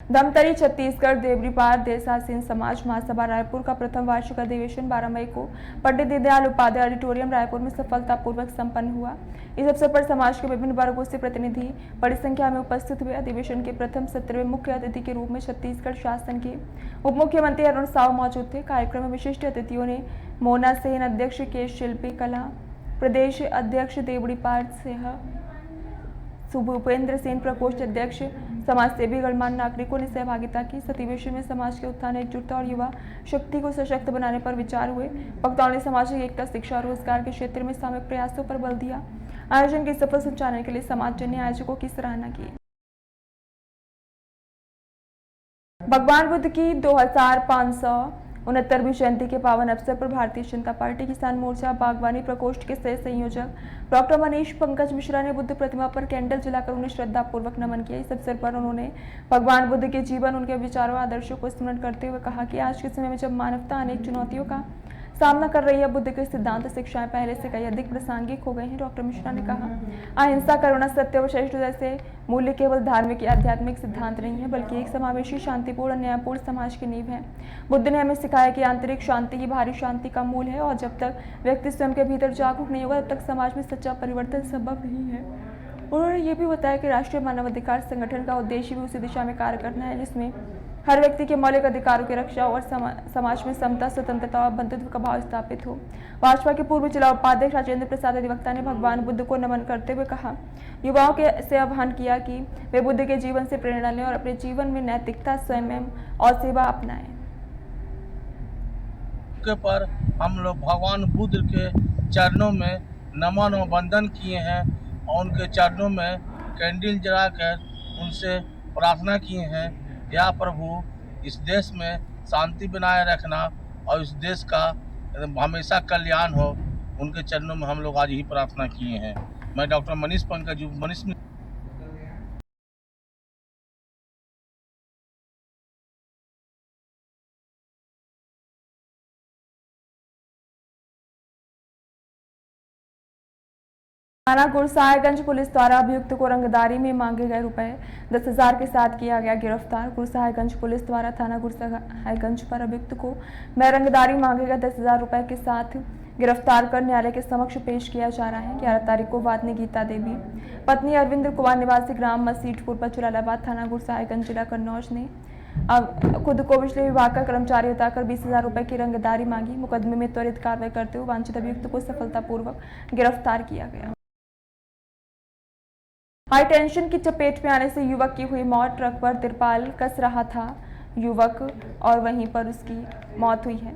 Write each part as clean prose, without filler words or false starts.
धमतरी छत्तीसगढ़ देवरीपार देसासीन समाज महासभा रायपुर का प्रथम वार्षिक अधिवेशन 12 मई को पंडित दीनदयाल उपाध्याय ऑडिटोरियम रायपुर में सफलतापूर्वक संपन्न हुआ। इस अवसर पर समाज के विभिन्न वर्गों से प्रतिनिधि बड़ी संख्या में उपस्थित हुए। अधिवेशन के प्रथम सत्र में मुख्य अतिथि के रूप में छत्तीसगढ़ शासन के उप मुख्यमंत्री अरुण साव मौजूद थे। कार्यक्रम में विशिष्ट अतिथियों ने मोना सेन, अध्यक्ष के शिल्पी कला प्रदेश अध्यक्ष देवरीपार सिंह, भूपेंद्र सेन, प्रकोष्ठ अध्यक्ष, समाजसेवी, गणमान्य नागरिकों ने सहभागिता की। इस अधिवेशन में समाज के उत्थान, एकजुटता और युवा शक्ति को सशक्त बनाने पर विचार हुए। वक्ताओं ने सामाजिक एकता, शिक्षा और रोजगार के क्षेत्र में सामूहिक प्रयासों पर बल दिया। आयोजन के सफल संचालन के लिए समाजजन ने आयोजकों की सराहना की। भगवान बुद्ध की 2569वीं जयंती के पावन अवसर पर भारतीय जनता पार्टी किसान मोर्चा बागवानी प्रकोष्ठ के सह संयोजक डॉक्टर मनीष पंकज मिश्रा ने बुद्ध प्रतिमा पर कैंडल जलाकर उन्हें श्रद्धापूर्वक नमन किया। इस अवसर पर उन्होंने भगवान बुद्ध के जीवन, उनके विचारों, आदर्शों को स्मरण करते हुए कहा कि आज के समय में जब मानवता अनेक चुनौतियों का सामना कर रही है, बुद्ध के सिद्धांत, शिक्षाएं पहले से कई अधिक प्रासंगिक हो गए हैं। डॉक्टर मिश्रा ने कहा, अहिंसा, करुणा, सत्य और सहिष्णुता जैसे मूल्य केवल धार्मिक या आध्यात्मिक सिद्धांत नहीं है, बल्कि एक समावेशी, शांतिपूर्ण, न्यायपूर्ण समाज की नींव है। बुद्ध ने हमें सिखाया कि आंतरिक शांति ही बाहरी शांति का मूल है और जब तक व्यक्ति स्वयं के भीतर जागरूक नहीं होगा, तब तक समाज में सच्चा परिवर्तन संभव नहीं है। उन्होंने ये भी बताया कि राष्ट्रीय मानवाधिकार संगठन का उद्देश्य भी उसी दिशा में कार्य करना है, जिसमें हर व्यक्ति के मौलिक अधिकारों की रक्षा और समाज में समता, स्वतंत्रता और बंधुत्व का भाव स्थापित हो। भाजपा के पूर्व जिला उपाध्यक्ष राजेंद्र प्रसाद अधिवक्ता ने भगवान बुद्ध को नमन करते हुए कहा, युवाओं से आह्वान किया कि वे बुद्ध के जीवन से प्रेरणा लें और अपने जीवन में नैतिकता, संयम और सेवा अपनाएं। पर हम लोग भगवान बुद्ध के चरणों में नमन और वंदन किए हैं और उनके चरणों में कैंडल जलाकर उनसे प्रार्थना किए हैं, या प्रभु इस देश में शांति बनाए रखना और इस देश का हमेशा कल्याण हो। उनके चरणों में हम लोग आज ही प्रार्थना किए हैं। मैं डॉक्टर मनीष पंकज थाना गुरसाहिबगंज पुलिस द्वारा अभियुक्त को रंगदारी में मांगे गए रुपए 10,000 के साथ किया गया गिरफ्तार। गुरसाहिबगंज पुलिस द्वारा थाना गुरसाहिबगंज पर अभियुक्त को में रंगदारी मांगे गए 10,000 रुपए के साथ गिरफ्तार कर न्यायालय के समक्ष पेश किया जा रहा है। 11 तारीख को वादनी गीता देवी पत्नी अरविंद कुमार निवासी ग्राम मसीटपुर पर जलालाबाद थाना गुरसाहिबगंज जिला कन्नौज ने खुद को बिजली विभाग का कर्मचारी बताकर 20,000 रुपए की रंगदारी मांगी। मुकदमे में त्वरित कार्रवाई करते हुए वांछित अभियुक्त को सफलतापूर्वक गिरफ्तार किया गया। हाई टेंशन की चपेट में आने से युवक की हुई मौत। ट्रक पर तिरपाल कस रहा था युवक और वहीं पर उसकी मौत हुई है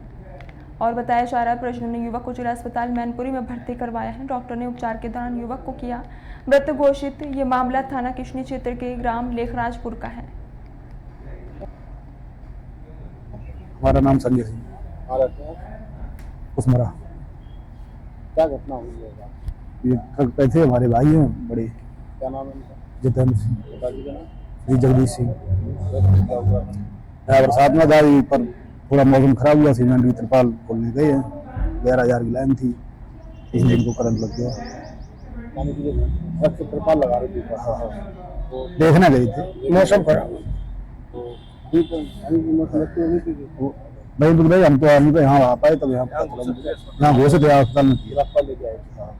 और बताया जा रहा है परिजनों ने युवक को जिला अस्पताल मैनपुरी में भर्ती करवाया है। डॉक्टर ने उपचार के दौरान युवक को किया मृत घोषित। ये मामला थाना किशनी क्षेत्र के ग्राम लेखराजपुर का है। हमारा नाम संजय सिंह, कुसमरा। क्या घटना हुई है? ये ट्रक पे थे, हमारे भाई हैं बड़े। क्या नाम है इनका? जितेंद्र सिंह, पिताजी का नाम? श्री जगदीश सिंह। क्या हुआ? बरसात में था, पर थोड़ा मौसम खराब हुआ, सीमेंट की तिरपाल खोलने गए हैं। 11,000 की लाइन थी, इसलिए इनको करंट लग गया। यानी कि ट्रक से तिरपाल लगा रही थी। हाँ, तो देखने गए थे, मौसम खराब। तो ठीक है, मौसम लगती होगी कि भाई तो भाई हम तो आदमी को यहाँ आ पाए, तब यहाँ घोषित है अस्पताल में किया। गिरफ्तार लेके आए थे।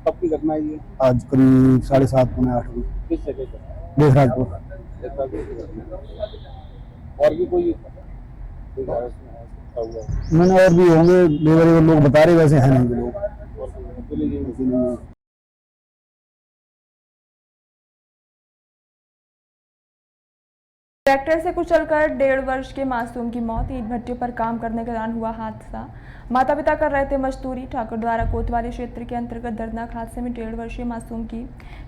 कब की घटना है ये? आज करीब 7:30 पौने 8 बजे किस जगह पे? लेखराजपुर। और भी कोई हुआ? मैंने और भी होंगे, लेबर लोग बता रहे, वैसे है नहीं लोग। ट्रैक्टर से कुचलकर 1.5 वर्ष के मासूम की मौत। ईंट भट्टे पर काम करने के दौरान हुआ हादसा। माता पिता कर रहे थे मजदूरी। ठाकुर द्वारा कोतवाली क्षेत्र के अंतर्गत दर्दनाक हादसे में 1.5 वर्षीय मासूम की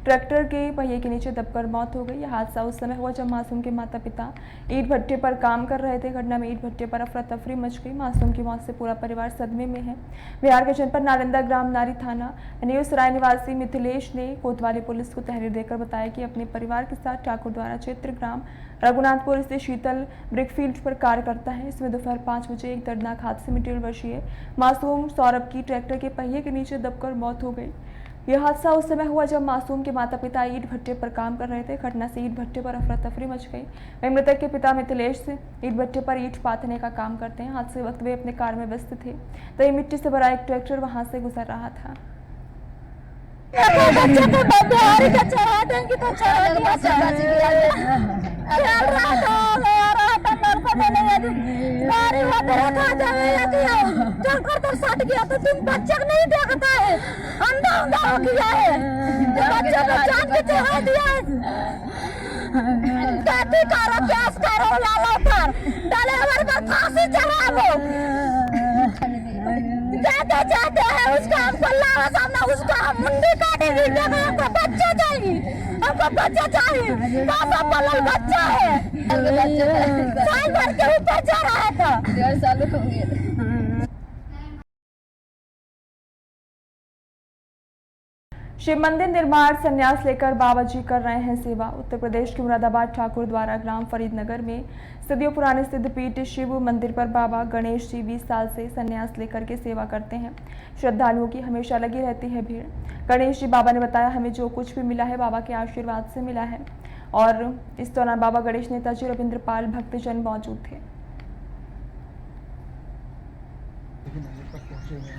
ट्रैक्टर के पहिए के नीचे दबकर मौत हो गई। यह हादसा उस समय हुआ जब मासूम के माता पिता ईंट भट्टे पर काम कर रहे थे। घटना में ईंट भट्टे पर अफरा तफरी मच गई। मासूम की मौत से पूरा परिवार सदमे में है। बिहार के जनपद नालंदा ग्राम नारी थाना न्यूसराय निवासी मिथिलेश ने कोतवाली पुलिस को तहरीर देकर बताया कि अपने परिवार के साथ ठाकुर द्वारा क्षेत्र ग्राम रघुनाथपुर स्थित शीतल ब्रिकफील्ड पर कार्य करता है। इसमें दोपहर 5 बजे एक दर्दनाक हादसे में 1.5 वर्षीय मासूम सौरभ की ट्रैक्टर के पहिए के नीचे दबकर मौत हो गई। यह हादसा उस समय हुआ जब मासूम के माता पिता ईंट भट्टे पर काम कर रहे थे। घटना से ईंट भट्टे पर अफरा तफरी मच गई। वहीं मृतक के पिता मिथिलेश ईंट भट्टे पर ईंट पाथने का काम करते हैं। हादसे वक्त वे अपने कार में व्यस्त थे तो ये मिट्टी से भरा एक ट्रैक्टर वहां से गुजर रहा था। जाते हैं उसका हमको लावा सामने उसका हम मुंडी काटेंगे हमको बच्चा चाहिए हमको बच्चा चाहिए पापा पलल बच्चा है साल भर के ऊपर जा रहा था 1.5 साल हो गए। शिव मंदिर निर्माण संन्यास लेकर बाबा जी कर रहे हैं सेवा। उत्तर प्रदेश के मुरादाबाद ठाकुर द्वारा ग्राम फरीदनगर में सदियों पुराने सिद्धपीठ शिव मंदिर पर बाबा गणेश जी 20 साल से संन्यास लेकर के सेवा करते हैं। श्रद्धालुओं की हमेशा लगी रहती है भीड़। गणेश जी बाबा ने बताया, हमें जो कुछ भी मिला है बाबा के आशीर्वाद से मिला है। और इस दौरान बाबा गणेश नेताजी रविंद्र पाल भक्तजन मौजूद थे।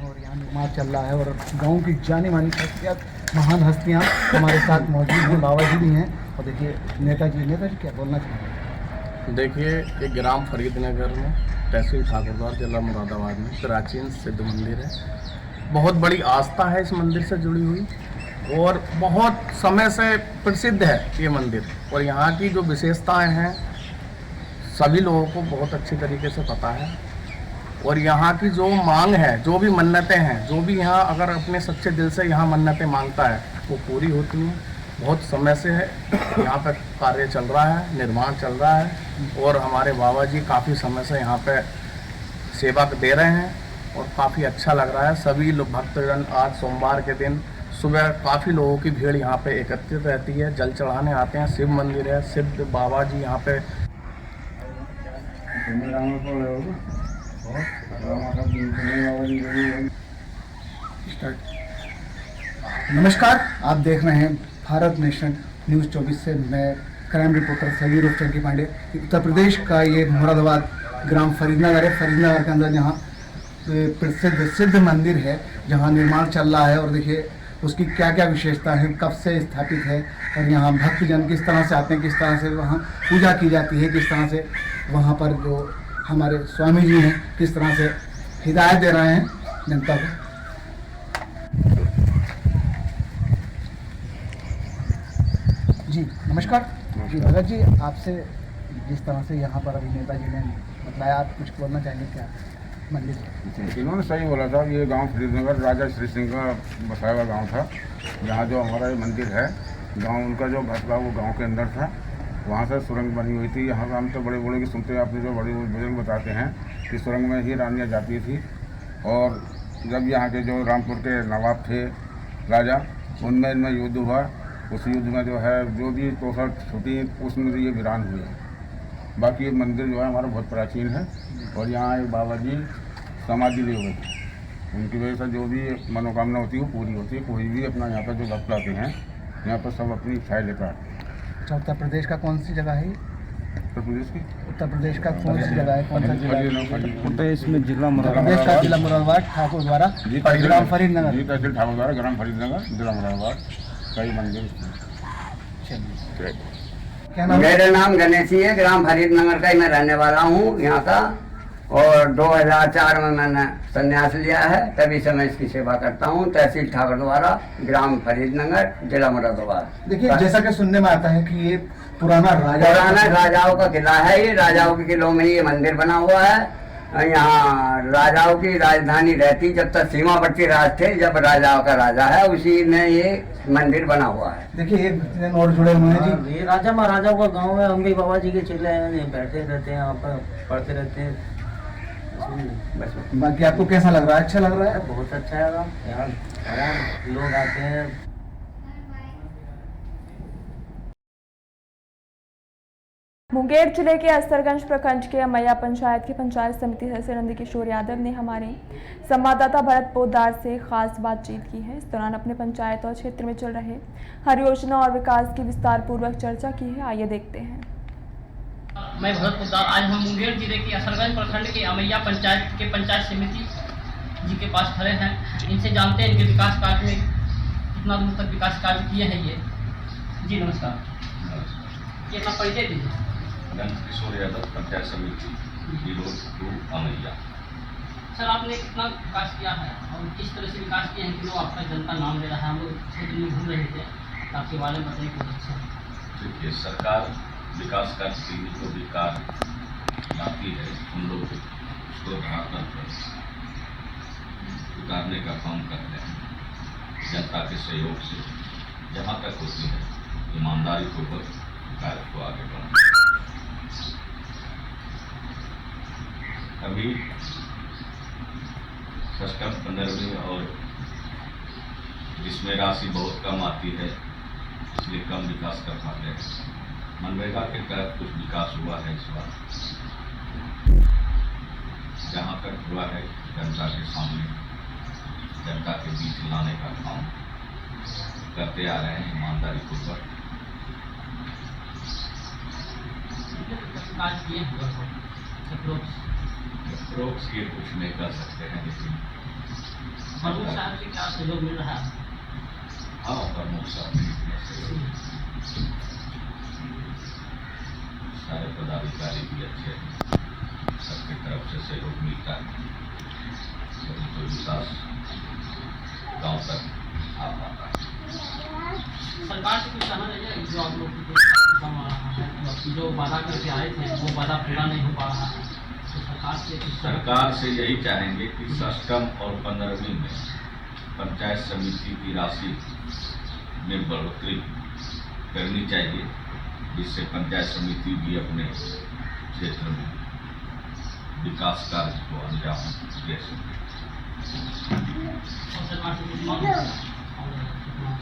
और यहाँ निर्माण चल रहा है और गांव की जानी मानी शख्सियत महान हस्तियाँ हमारे साथ मौजूद हैं। बाबा जी भी हैं और देखिए नेताजी क्या बोलना चाहेंगे। देखिए ये ग्राम फरीदनगर में तहसील ठाकुरद्वार जिला मुरादाबाद में प्राचीन सिद्ध मंदिर है। बहुत बड़ी आस्था है इस मंदिर से जुड़ी हुई और बहुत समय से प्रसिद्ध है ये मंदिर। और यहाँ की जो विशेषताएं हैं सभी लोगों को बहुत अच्छी तरीके से पता है। और यहाँ की जो मांग है, जो भी मन्नतें हैं, जो भी यहाँ अगर अपने सच्चे दिल से यहाँ मन्नतें मांगता है वो पूरी होती हैं। बहुत समय से है यहाँ पर कार्य चल रहा है, निर्माण चल रहा है और हमारे बाबा जी काफ़ी समय से यहाँ पे सेवा दे रहे हैं और काफ़ी अच्छा लग रहा है। सभी लोग भक्तजन आज सोमवार के दिन सुबह काफ़ी लोगों की भीड़ यहाँ पे एकत्रित रहती है, जल चढ़ाने आते हैं। शिव मंदिर है, सिद्ध बाबा जी यहाँ पे। नमस्कार, आप देख रहे हैं भारत नेशन न्यूज़ 24 से मैं क्राइम रिपोर्टर सभी रूपचंद पांडे। उत्तर प्रदेश का ये मुरादाबाद ग्राम फरीदनगर है। फरीदनगर के अंदर जहाँ प्रसिद्ध सिद्ध मंदिर है जहाँ निर्माण चल रहा है और देखिए उसकी क्या क्या विशेषता है, कब से स्थापित है और यहाँ भक्तजन किस तरह से आते हैं, किस तरह से वहाँ पूजा की जाती है, किस तरह से वहाँ पर जो हमारे स्वामी जी हैं किस तरह से हिदायत दे रहे हैं जनता को। जी नमस्कार जी भगत जी, आपसे जिस तरह से यहाँ पर अभी नेताजी ने बताया, आप कुछ बोलना चाहेंगे क्या मंदिर? इन्होंने सही बोला था। ये गांव फरीदनगर राजा श्री सिंह का बसाया हुआ गाँव था। यहाँ जो हमारा ये मंदिर है, गाँव उनका जो घर था वो गाँव के अंदर था। वहाँ से सुरंग बनी हुई थी। यहाँ हम तो बड़े बड़े की सुनते हैं, आपने जो बड़े बुजुर्ग बताते हैं कि सुरंग में ही रानियाँ जाती थी। और जब यहाँ के जो रामपुर के नवाब थे राजा, उनमें इनमें युद्ध हुआ। उस युद्ध में जो है जो भी तोहफा छुटी उसमें ये वीरान हुए। बाकी ये मंदिर जो है हमारा बहुत प्राचीन है और यहाँ एक बाबा जी समाधि लिए हुए थे। उनकी वजह से जो भी मनोकामना होती है वो पूरी होती है। कोई भी अपना यहाँ पर जो भक्त आते हैं यहाँ पर सब अपनी इच्छाएँ लेकर आते हैं। अच्छा, उत्तर प्रदेश का कौन सी जगह है? उत्तर प्रदेश की उत्तर प्रदेश का कौन सी जगह है, कौन सा जिला है? उत्तर प्रदेश में जिला प्रदेश का जिला मुरादाबाद ठाकुर द्वारा ग्राम फरीदनगर। जी तहसील ठाकुर द्वारा ग्राम फरीदनगर जिला मुरादाबाद कई मंदिर। क्या नाम? मेरा नाम गणेशी है। ग्राम फरीदनगर का ही मैं रहने वाला हूँ यहाँ का। और 2004 में मैंने संन्यास लिया है, तभी से मैं इसकी सेवा करता हूँ। तहसील ठाकुर द्वारा ग्राम फरीदनगर जिला मुरादाबाद। देखिए जैसा कि सुनने में आता है कि ये पुराना राजाओं का किला है। ये राजाओं के किलों में ये मंदिर बना हुआ है। यहाँ राजाओं की राजधानी रहती जब तक सीमावर्ती राज थे, जब राजाओं का राजा है उसी ने ये मंदिर बना हुआ है। देखिए ये और जुड़े हुए हैं जी। ये राजा महाराजाओं का गांव है। हम भी बाबा जी के चेले हैं, बैठे रहते हैं यहाँ पर, पढ़ते रहते हैं। बाकी आपको कैसा लग रहा है? अच्छा लग रहा है? बहुत अच्छा है यहाँ लोग आते हैं। मुंगेर जिले के असरगंज प्रखंड के अमैया पंचायत की पंचायत समिति सदस्य नंदकिशोर यादव ने हमारे संवाददाता भरत पोद्दार से खास बातचीत की है। इस दौरान अपने पंचायत और क्षेत्र में चल रहे हर योजना और विकास की विस्तार पूर्वक चर्चा की है। आइए देखते हैं। मैं भरत पोद्दार, आज हम मुंगेर जिले के असरगंज प्रखंड के अमैया पंचायत के पंचायत समिति जी के पास खड़े हैं। इनसे जानते हैं इनके विकास कार्य में कितना दूर तक विकास कार्य किए हैं ये। जी नमस्कार, ये अपना परिचय दीजिए। नंदकिशोर यादव, पंचायत समिति विरोध टू अमैया। सर, आपने कितना विकास किया है और किस तरह से विकास किए हैं कि लोग आपका जनता नाम ले रहा है? हम लोग क्षेत्र में घूम रहे थे, तो आपके बारे में बताइए कुछ अच्छा। देखिए, सरकार विकास कार्य के लिए जो भी कार्य लाती है हम लोग उसको धरातल पर उतारने का काम करते हैं। जनता के सहयोग से जहाँ तक होती है ईमानदारी पूर्वक कार्य को आगे बढ़ाएं। अभी षष्ठम 15वीं और जिसमें राशि बहुत कम आती है इसलिए कम विकास कर पाते हैं। मनरेगा के तहत कुछ विकास हुआ है इस बार, जहाँ तक हुआ है जनता के सामने जनता के बीच लाने का काम करते आ रहे हैं ईमानदारी पूर्वक। अप्रोक्स ये कुछ नहीं कर सकते हैं, लेकिन प्रमुख साहब से क्या सहयोग मिल रहा है? हाँ, प्रमुख साहब सारे पदाधिकारी भी अच्छे हैं, सबकी तरफ से सहयोग मिलता है, सभी को विकास गांव तक आ पाता है। सरकार से कुछ कहना चाहिए जो आप लोग जो वादा करके आए थे वो वादा पूरा नहीं हो पा रहा है, तो सरकार से यही चाहेंगे कि षष्ठम और 15वीं में पंचायत समिति की राशि में बढ़ोतरी करनी चाहिए, जिससे पंचायत समिति भी अपने क्षेत्र में विकास कार्य को अंजाम दे सके।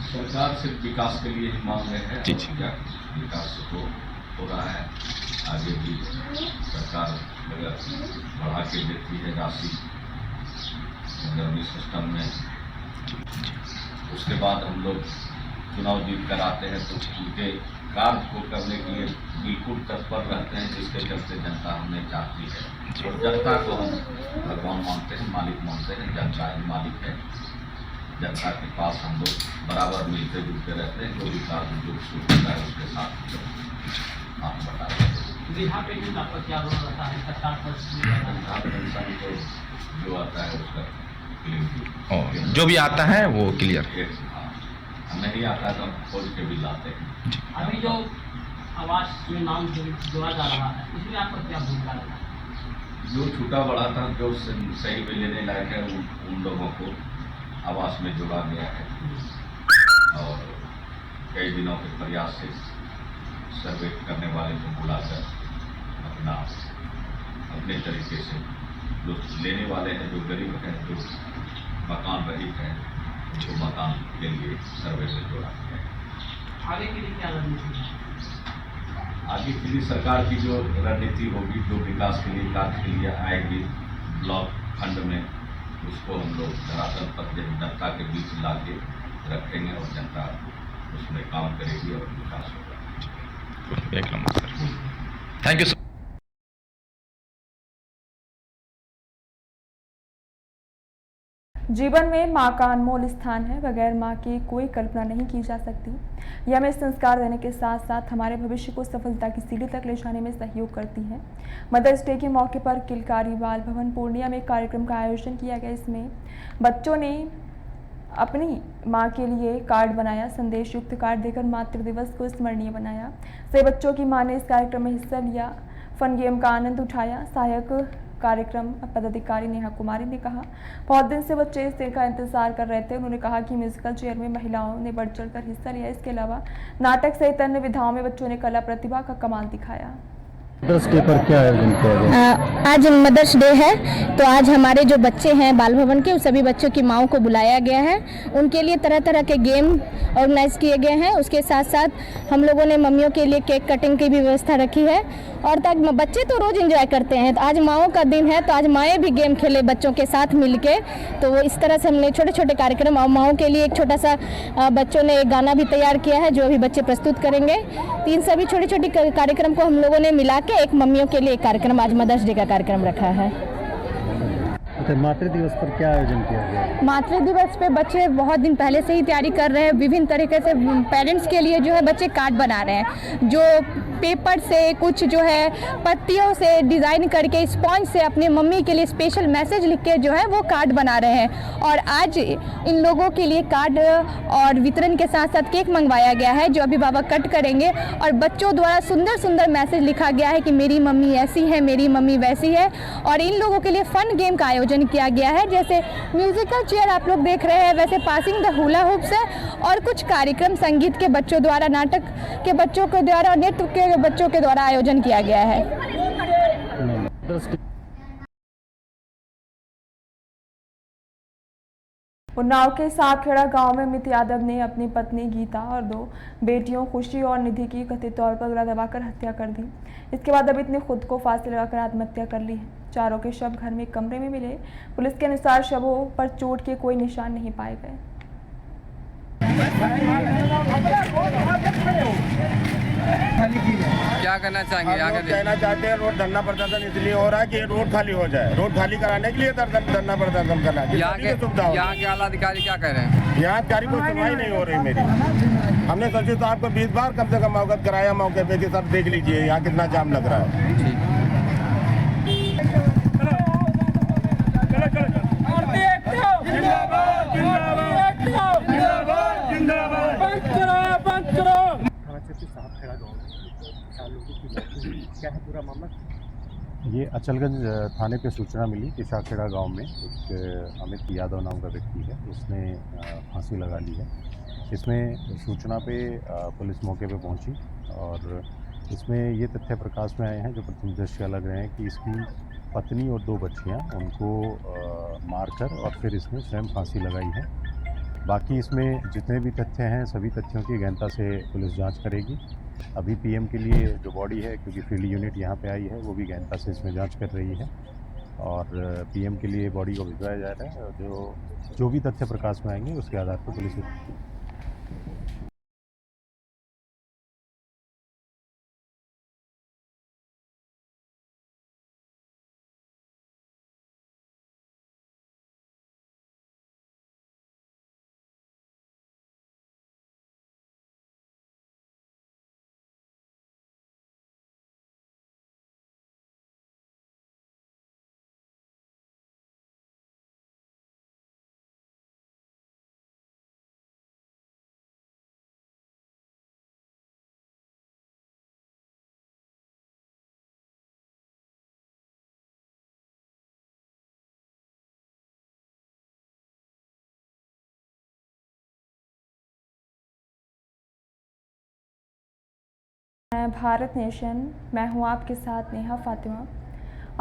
सरकार सिर्फ विकास के लिए ही मांग रहे हैं, क्या विकास हो रहा है। आगे भी सरकार अगर बढ़ा के देती है राशि 15वीं सिस्टम में, उसके बाद हम लोग चुनाव जीत कर आते हैं तो उनके कार्य को करने के लिए बिल्कुल तत्पर रहते हैं, जिसके चलते जनता हमें चाहती है और जनता को हम भगवान मानते हैं, मालिक मानते हैं। जनता ही मालिक है, जनता के पास हम लोग बराबर मिलते जुलते रहते हैं। जो भी कार्य जो शुरू होता है उसके साथ आप बता रहे हैं। वृद्धा पेंशन आपका क्या रोल रहता है? 60 वर्ष वृद्धा पेंशन तो जो आता है उसका क्लियर, जो भी आता है वो क्लियर। नहीं आता तो हम खोज के भी लाते हैं। अभी जो आवास में नाम जोड़ा जा रहा है इसमें आपका क्या भूमिका रहता है? जो छूटा बड़ा था, जो सही में लेने लायक है, उन लोगों को आवास में जोड़ा गया है और कई दिनों के प्रयास से सर्वे करने वाले को बुलाकर अपने तरीके से जो लेने वाले हैं, जो गरीब हैं, जो मकान रहित हैं, जो मकान के लिए सर्वे से जोड़ा गया है। आगे के लिए क्या रणनीति है? आगे के लिए सरकार की जो रणनीति होगी, जो विकास के लिए कार्य के लिए आएगी ब्लॉक खंड में, उसको हम लोग धरातल पर जनता के बीच ला के रखेंगे और जनता उसमें काम करेगी और विकास होगा। एक नंबर सर, थैंक यू। जीवन में माँ का अनमोल स्थान है। बगैर माँ की कोई कल्पना नहीं की जा सकती। यह हमें संस्कार देने के साथ साथ हमारे भविष्य को सफलता की सीढ़ी तक ले जाने में सहयोग करती है। मदर्स डे के मौके पर किलकारी बाल भवन पूर्णिया में कार्यक्रम का आयोजन किया गया। इसमें बच्चों ने अपनी माँ के लिए कार्ड बनाया। संदेश युक्त कार्ड देकर मातृ दिवस को स्मरणीय बनाया। सभी बच्चों की माँ ने इस कार्यक्रम में हिस्सा लिया, फन गेम का आनंद उठाया। सहायक कार्यक्रम पदाधिकारी नेहा कुमारी ने कहा, बहुत दिन से बच्चे इस दिन का इंतजार कर रहे थे। उन्होंने कहा कि म्यूजिकल चेयर में महिलाओं ने बढ़ चढ़कर हिस्सा लिया। इसके अलावा नाटक सहित अन्य विधाओं में बच्चों ने कला प्रतिभा का कमाल दिखाया। मदर्स डे पर क्या आयोजन किया गया? आज मदर्स डे है, तो आज हमारे जो बच्चे हैं बाल भवन के, उस सभी बच्चों की माँओं को बुलाया गया है। उनके लिए तरह तरह के गेम ऑर्गेनाइज किए गए हैं। उसके साथ साथ हम लोगों ने मम्मियों के लिए केक कटिंग की भी व्यवस्था रखी है, और ताकि बच्चे तो रोज़ एंजॉय करते हैं, तो आज माँओं का दिन है, तो आज माएँ भी गेम खेले बच्चों के साथ मिल के। तो वो इस तरह से हमने छोटे छोटे कार्यक्रम, और माँओं के लिए एक छोटा सा बच्चों ने एक गाना भी तैयार किया है जो अभी बच्चे प्रस्तुत करेंगे। तो इन सभी छोटी छोटी कार्यक्रम को हम लोगों ने मिला के एक मम्मियों के लिए एक कार्यक्रम, आज मदर्स डे का कार्यक्रम रखा है। मातृ दिवस पर क्या आयोजन किया गया? मातृ दिवस पे बच्चे बहुत दिन पहले से ही तैयारी कर रहे हैं। विभिन्न तरीके से पेरेंट्स के लिए जो है बच्चे कार्ड बना रहे हैं, जो पेपर से, कुछ जो है पत्तियों से डिज़ाइन करके, स्पॉन्ज से अपनी मम्मी के लिए स्पेशल मैसेज लिख के जो है वो कार्ड बना रहे हैं। और आज इन लोगों के लिए कार्ड और वितरण के साथ साथ केक मंगवाया गया है, जो अभिभावक कट करेंगे, और बच्चों द्वारा सुंदर सुंदर मैसेज लिखा गया है कि मेरी मम्मी ऐसी है, मेरी मम्मी वैसी है। और इन लोगों के लिए फन गेम का आयोजन किया गया है, जैसे म्यूजिकल चेयर आप लोग देख रहे हैं, वैसे पासिंग द हुला हुप्स है, और कुछ कार्यक्रम संगीत के बच्चों द्वारा, नाटक के बच्चों के द्वारा और नृत्य के बच्चों के द्वारा आयोजन किया गया है। उन्नाव के सातखेड़ा गांव में अमित यादव ने अपनी पत्नी गीता और 2 बेटियों खुशी और निधि की कथित तौर पर गला दबाकर हत्या कर दी। इसके बाद अमित ने खुद को फांसी लगाकर आत्महत्या कर ली है। चारों के शव घर में एक कमरे में मिले। पुलिस के अनुसार शवों पर चोट के कोई निशान नहीं पाए गए। क्या करना चाहेंगे? आगे कहना चाहते हैं रोड धरना प्रदर्शन इसलिए हो रहा है कि रोड खाली हो जाए। रोड खाली कराने के लिए धरना प्रदर्शन करना है। यहाँ के आला अधिकारी क्या कह रहे हैं? यहाँ अधिकारी कोई सुनवाई नहीं हो रही मेरी। हमने सचिव साहब को 20 बार कम से कम अवगत कराया मौके पे कि सब देख लीजिए यहाँ कितना जाम लग रहा है। ये अचलगंज थाने पे सूचना मिली कि शाखेड़ा गांव में एक अमित यादव नाम का व्यक्ति है, उसने फांसी लगा ली है। इसमें सूचना पे पुलिस मौके पे पहुंची और इसमें ये तथ्य प्रकाश में आए हैं जो प्रथम दृष्टया लग रहे हैं कि इसकी पत्नी और 2 बच्चियां उनको मारकर और फिर इसने स्वयं फांसी लगाई है। बाकी इसमें जितने भी तथ्य हैं सभी तथ्यों की गहनता से पुलिस जांच करेगी। अभी पीएम के लिए जो बॉडी है, क्योंकि फील्ड यूनिट यहाँ पे आई है, वो भी गहनता से इसमें जांच कर रही है और पीएम के लिए बॉडी को भिजवाया जा रहा है। और जो भी तथ्य प्रकाश में आएंगे उसके आधार पर पुलिस भारत नेशन, मैं हूं आपके साथ नेहा फातिमा।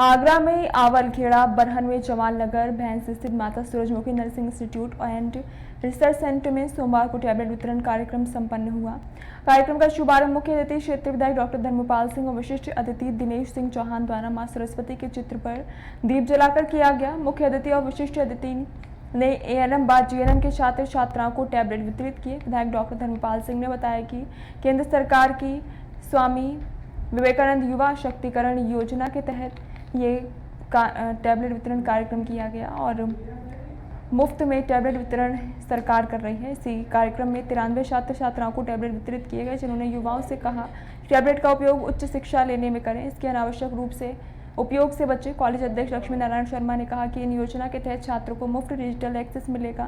आगरा में आवलखेड़ा, बरहन में जवाल नगर, भैंस स्थित माता सूरजमुखी nursing institute and research centre में सोमवार को टैबलेट वितरण कार्यक्रम संपन्न हुआ। कार्यक्रम का शुभारंभ मुख्य अतिथि क्षेत्र विधायक डॉक्टर धर्मपाल सिंह और विशिष्ट अतिथि दिनेश सिंह चौहान द्वारा मां सरस्वती के चित्र पर दीप जलाकर किया गया। मुख्य अतिथि और विशिष्ट अतिथि ने एएनएम बाद जीएनएम के छात्र छात्राओं को टैबलेट वितरित किए। विधायक डॉक्टर धर्मपाल सिंह ने बताया कि केंद्र सरकार की स्वामी विवेकानंद युवा शक्तिकरण योजना के तहत ये टैबलेट वितरण कार्यक्रम किया गया और मुफ्त में टैबलेट वितरण सरकार कर रही है। इसी कार्यक्रम में 93 छात्र छात्राओं को टैबलेट वितरित किए गए, जिन्होंने युवाओं से कहा टैबलेट का उपयोग उच्च शिक्षा लेने में करें, इसके अनावश्यक रूप से उपयोग से बचे। कॉलेज अध्यक्ष लक्ष्मी नारायण शर्मा ने कहा कि इन योजना के तहत छात्रों को मुफ्त डिजिटल एक्सेस मिलेगा।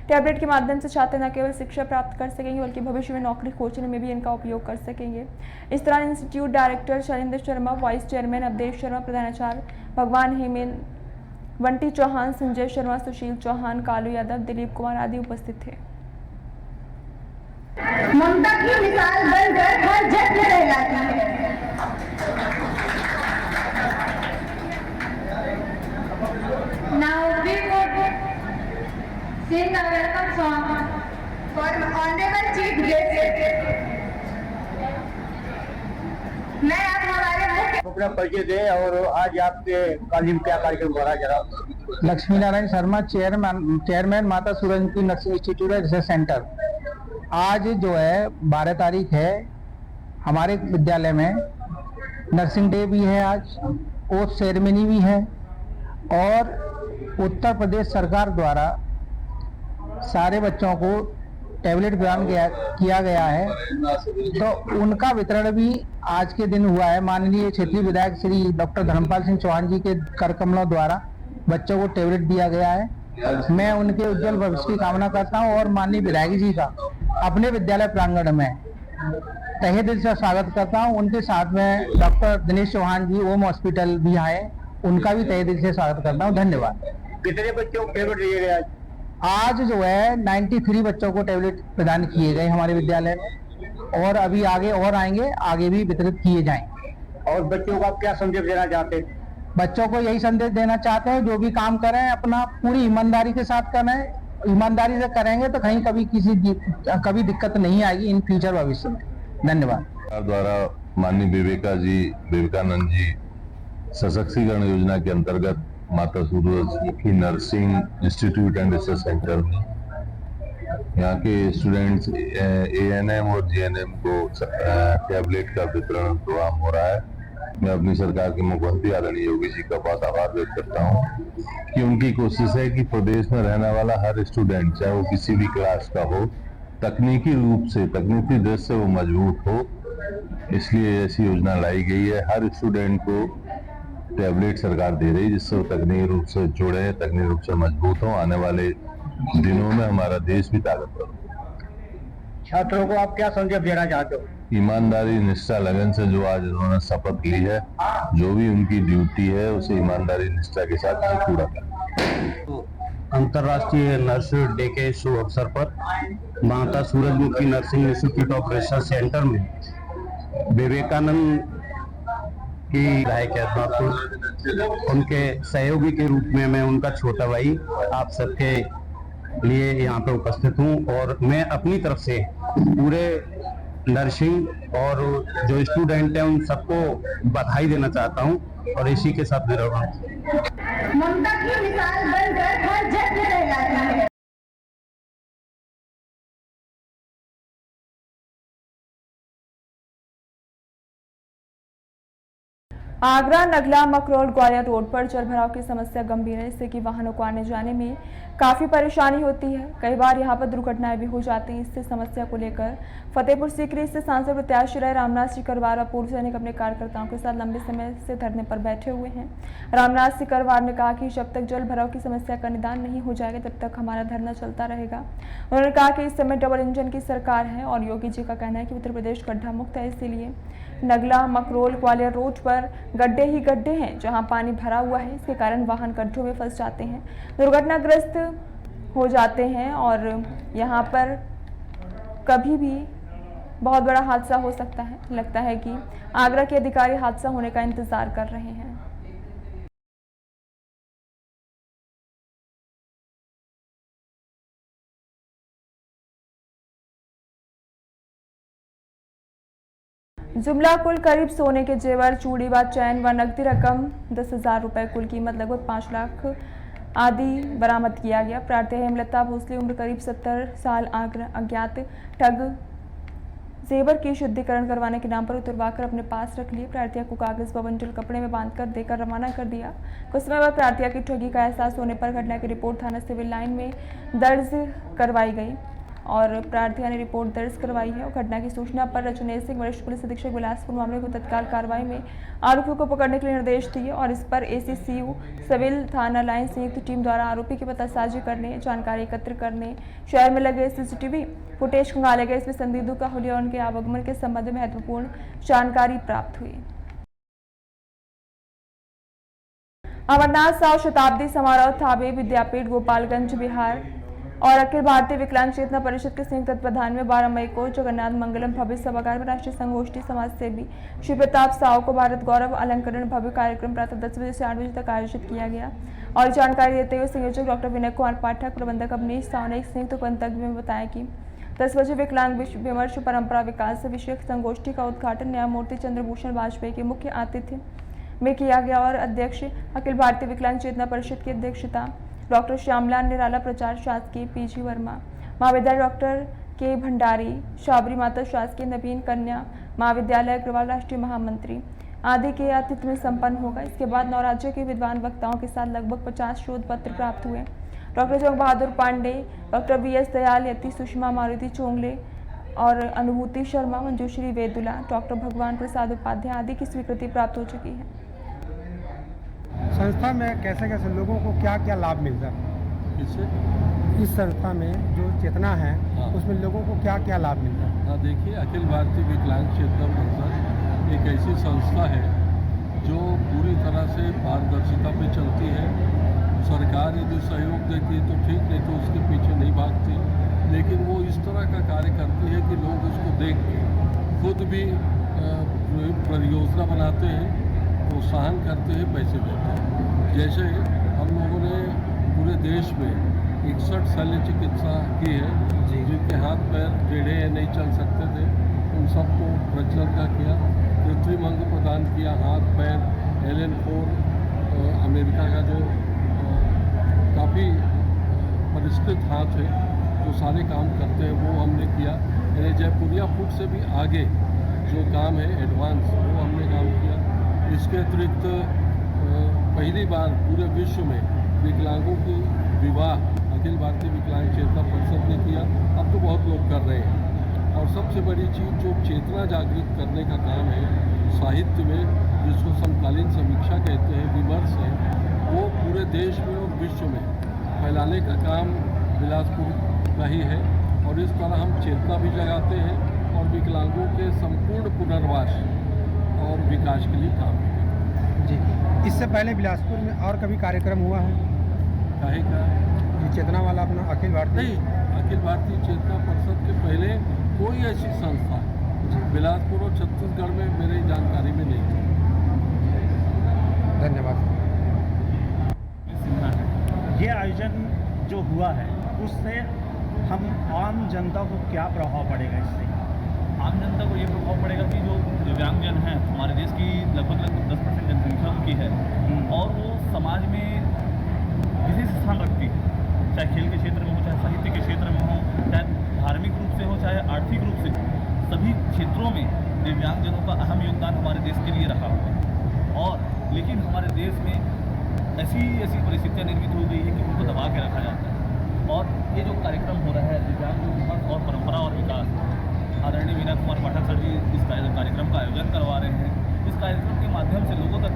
टैबलेट के माध्यम से छात्र न केवल शिक्षा प्राप्त कर सकेंगे बल्कि भविष्य में नौकरी खोजने में भी इनका उपयोग कर सकेंगे। इस दौरान institute director Shailendra Sharma, vice chairman Awadhesh Sharma, प्रधानाचार्य भगवान हेमेन, बंटी चौहान, संजय शर्मा, सुशील चौहान, कालू यादव, दिलीप कुमार आदि उपस्थित थे। ममता की मिसाल बनकर हर जगह रह जाती है। अपना परिचय दें और आज आपके कॉलेज में क्या कार्यक्रम हो रहा है जरा। लक्ष्मी नारायण शर्मा, चेयरमैन माता सूरजमुखी नर्सिंग इंस्टीट्यूट रिसर्च सेंटर। आज जो है 12 तारीख है, हमारे विद्यालय में नर्सिंग डे भी है आज, ओथ सेरेमनी भी है और उत्तर प्रदेश सरकार द्वारा सारे बच्चों को टैबलेट प्रदान किया गया है, तो उनका वितरण भी आज के दिन हुआ है। माननीय क्षेत्रीय विधायक श्री डॉक्टर धर्मपाल सिंह चौहान जी के कर कमलों द्वारा बच्चों को टैबलेट दिया गया है। मैं उनके उज्जवल भविष्य की कामना करता हूं और माननीय विधायक जी का अपने विद्यालय प्रांगण में तहे दिल से स्वागत करता हूं। उनके साथ में डॉक्टर दिनेश चौहान जी ओम हॉस्पिटल भी आए, उनका भी तहे दिल से स्वागत करता हूं। धन्यवाद। कितने बच्चों को टैबलेट दिए गए आज जो है 93 बच्चों को टैबलेट प्रदान किए गए हमारे विद्यालय में, और अभी आगे और आएंगे, आगे भी वितरित किए जाएंगे। और बच्चों को आप क्या संदेश देना चाहते हैं? बच्चों को यही संदेश देना चाहते हैं, जो भी काम करें अपना पूरी ईमानदारी के साथ करें। ईमानदारी से करेंगे तो कहीं कभी दिक्कत नहीं आएगी इन फ्यूचर भविष्य में। धन्यवाद। सरकार द्वारा माननीय विवेकानंद जी सशक्तिकरण योजना के अंतर्गत माता सूरजमुखी nursing institute and research centre में यहाँ के स्टूडेंट्स ANM और GNM को टैबलेट का वितरण प्रोग्राम हो रहा है। मैं अपनी सरकार के मुख्यमंत्री आदरणीय योगी जी का बहुत आभार व्यक्त करता हूँ कि उनकी कोशिश है कि प्रदेश में रहने वाला हर स्टूडेंट, चाहे वो किसी भी क्लास का हो, तकनीकी रूप से, तकनीकी दृष्टि से वो मजबूत हो, इसलिए ऐसी योजना लाई गई है। हर स्टूडेंट को टैबलेट सरकार दे रही है, जिससे वो तकनीकी रूप से जुड़े, तकनीकी रूप से मजबूत हो। आने वाले दिनों में हमारा देश भी ताकतवर हो। छात्रों को आप क्या संदेश देना चाहते हो? ईमानदारी, निष्ठा, लगन से जो आज उन्होंने शपथ ली है, जो भी उनकी ड्यूटी है उसे ईमानदारी, निष्ठा के साथ पूरा करें। अंतर्राष्ट्रीय नर्स डे के शुभ अवसर पर माता सूरजमुखी nursing institute of research centre में विवेकानंद की विधायक है, उनके सहयोगी के रूप में मैं उनका छोटा भाई आप सबके लिए यहाँ पे उपस्थित हूँ और मैं अपनी तरफ से पूरे नर्सिंग और जो स्टूडेंट हैं उन सबको बधाई देना चाहता हूँ और इसी के साथ मेरा ममता की मिसाल बनकर हर जगह रह जाती है। आगरा नगला मकरोल ग्वालियर रोड पर जलभराव की समस्या गंभीर है, इससे कि वाहनों को आने जाने में काफ़ी परेशानी होती है। कई बार यहां पर दुर्घटनाएं भी हो जाती हैं। इससे समस्या को लेकर फतेहपुर सीकरी से सांसद प्रत्याशी रहे रामनाथ सिकरवार और पूर्व सैनिक अपने कार्यकर्ताओं के साथ लंबे समय से धरने पर बैठे हुए हैं। रामनाथ सिकरवार ने कहा कि जब तक जल भराव की समस्या का निदान नहीं हो जाएगा तब तक हमारा धरना चलता रहेगा। उन्होंने कहा कि इस समय डबल इंजन की सरकार है और योगी जी का कहना है कि उत्तर प्रदेश गड्ढा मुक्त है, इसीलिए नगला मकरोल ग्वालियर रोड पर गड्ढे ही गड्ढे हैं। जहां पानी भरा हुआ है, इसके कारण वाहन गड्ढों में फंस जाते हैं, दुर्घटनाग्रस्त हो जाते हैं और यहां पर कभी भी बहुत बड़ा हादसा हो सकता है। लगता है कि आगरा के अधिकारी हादसा होने का इंतजार कर रहे हैं। जुमला कुल करीब सोने के जेवर, चूड़ी व चैन व नकदी रकम 10,000 रुपए, कुल कीमत लगभग 5 लाख आदि बरामद किया गया। प्रार्थी हेमलता भोसले, उम्र करीब 70 साल, अज्ञात ठग जेवर की शुद्धिकरण करवाने के नाम पर उतरवाकर अपने पास रख लिए। प्रार्थिया को कागज व बंडल कपड़े में बांधकर देकर रवाना कर दिया। कुछ समय बाद प्रार्थिया की ठगी का एहसास होने पर घटना की रिपोर्ट थाना सिविल लाइन में दर्ज करवाई गई और प्रार्थिया ने रिपोर्ट दर्ज करवाई है और घटना की सूचना पर रजनेश सिंह, वरिष्ठ पुलिस अधीक्षक बिलासपुर, मामले को तत्काल कार्रवाई में आरोपियों को पकड़ने के लिए निर्देश दिए और इस पर ACCU सिविल थाना लाइन संयुक्त टीम द्वारा आरोपी की पतासाजी करने, जानकारी एकत्र करने, शहर में लगे CCTV फुटेज खंगाले गए। इसमें संदिग्धों का हुलिया और उनके आवागमन के संबंध में महत्वपूर्ण जानकारी प्राप्त हुई। अमरनाथ साहु शताब्दी समारोह थावे विद्यापीठ गोपालगंज बिहार और अखिल भारतीय विकलांग चेतना परिषद के संयुक्त तत्वाधान में 12 मई को जगन्नाथ मंगलम भव्य सभागार में राष्ट्रीय संगोष्ठी समाज सेवी श्री प्रताप साहू को भारत गौरव अलंकरण भव्य कार्यक्रम प्रातः 10 बजे से 8 बजे तक आयोजित किया गया। और जानकारी देते हुए संयोजक डॉक्टर विनय कुमार पाठक, प्रबंधक अवनीश साहू ने एक संयुक्त वक्तव्य में बताया कि 10 बजे विकलांग विमर्श परंपरा विकास विषयक संगोष्ठी का उद्घाटन न्यायमूर्ति चंद्रभूषण वाजपेयी के मुख्य आतिथ्य में किया गया और अध्यक्ष अखिल भारतीय विकलांग चेतना परिषद की अध्यक्षता डॉक्टर श्यामलाल निराला, प्रचार शासकीय पीजी वर्मा, महाविद्यालय डॉक्टर के भंडारी, शाबरी माता शासकीय नवीन कन्या महाविद्यालय अग्रवाल, राष्ट्रीय महामंत्री आदि के आतिथ्य में संपन्न होगा। इसके बाद 9 राज्यों के विद्वान वक्ताओं के साथ लगभग 50 शोध पत्र प्राप्त हुए। डॉक्टर जंग बहादुर पांडे, डॉक्टर VS दयाल यति, सुषमा मारुति चोंगले और अनुभूति शर्मा, मंजूश्री वेदुला, डॉक्टर भगवान प्रसाद उपाध्याय आदि की स्वीकृति प्राप्त हो चुकी है। संस्था में कैसे कैसे लोगों को क्या क्या लाभ मिलता है? इस संस्था में जो चेतना है उसमें लोगों को क्या क्या लाभ मिलता है? हाँ, देखिए, अखिल भारतीय विकलांग चेतना परिषद एक ऐसी संस्था है जो पूरी तरह से पारदर्शिता पे चलती है। सरकार यदि सहयोग देती है तो ठीक, नहीं तो उसके पीछे नहीं भागती, लेकिन वो इस तरह का कार्य करती है कि लोग उसको देख के खुद भी परियोजना बनाते हैं, प्रोत्साहन करते हैं, पैसे देते हैं। जैसे हम लोगों ने पूरे देश में 61 शल्य चिकित्सा की है, जिनके हाथ पैर टेढ़े नहीं चल सकते थे, उन सबको प्रचलन का किया। कृत्रिम अंग प्रदान किया, हाथ पैर, Allen4 अमेरिका का जो काफ़ी परिष्कृत हाथ है, जो सारे काम करते हैं, वो हमने किया। यानी जयपुरिया फूड से भी आगे जो काम है एडवांस, वो हमने काम किया। इसके अतिरिक्त पहली बार पूरे विश्व में विकलांगों की विवाह अखिल भारतीय विकलांग चेतना परिषद ने किया। अब तो बहुत लोग कर रहे हैं। और सबसे बड़ी चीज़ जो चेतना जागृत करने का काम है साहित्य में, जिसको समकालीन समीक्षा कहते हैं, विमर्श है, वो पूरे देश में और विश्व में फैलाने का काम बिलासपुर का ही है। और इस तरह हम चेतना भी जगाते हैं और विकलांगों के संपूर्ण पुनर्वास और विकास के लिए काम करते हैं। जी, इससे पहले बिलासपुर में और कभी कार्यक्रम हुआ है? काहे का? ये चेतना वाला अपना अखिल भारतीय? नहीं, अखिल भारतीय चेतना परिषद के पहले कोई ऐसी संस्था बिलासपुर और छत्तीसगढ़ में मेरी जानकारी में नहीं थी। धन्यवाद। ये आयोजन जो हुआ है उससे हम आम जनता को क्या प्रभाव पड़ेगा? इससे आम जनता को ये प्रभाव पड़ेगा कि जो दिव्यांगजन हैं, हमारे देश की लगभग 10% जनसंख्या उनकी है और वो समाज में विशेष स्थान रखती है, चाहे खेल के क्षेत्र में हो, चाहे साहित्य के क्षेत्र में हो, चाहे धार्मिक रूप से हो, चाहे आर्थिक रूप से, सभी क्षेत्रों में दिव्यांगजनों का अहम योगदान हमारे देश के लिए रहा हुआ है। और लेकिन हमारे देश में ऐसी परिस्थितियाँ निर्मित हो गई है कि उनको दबा के रखा जाता है। और ये जो कार्यक्रम हो रहा है दिव्यांग विकास और परंपरा और विकास, आदरणीय मीना कुमार पाठक सर जी इस कार्यक्रम का आयोजन करवा रहे हैं। इस कार्यक्रम के माध्यम से लोगों तक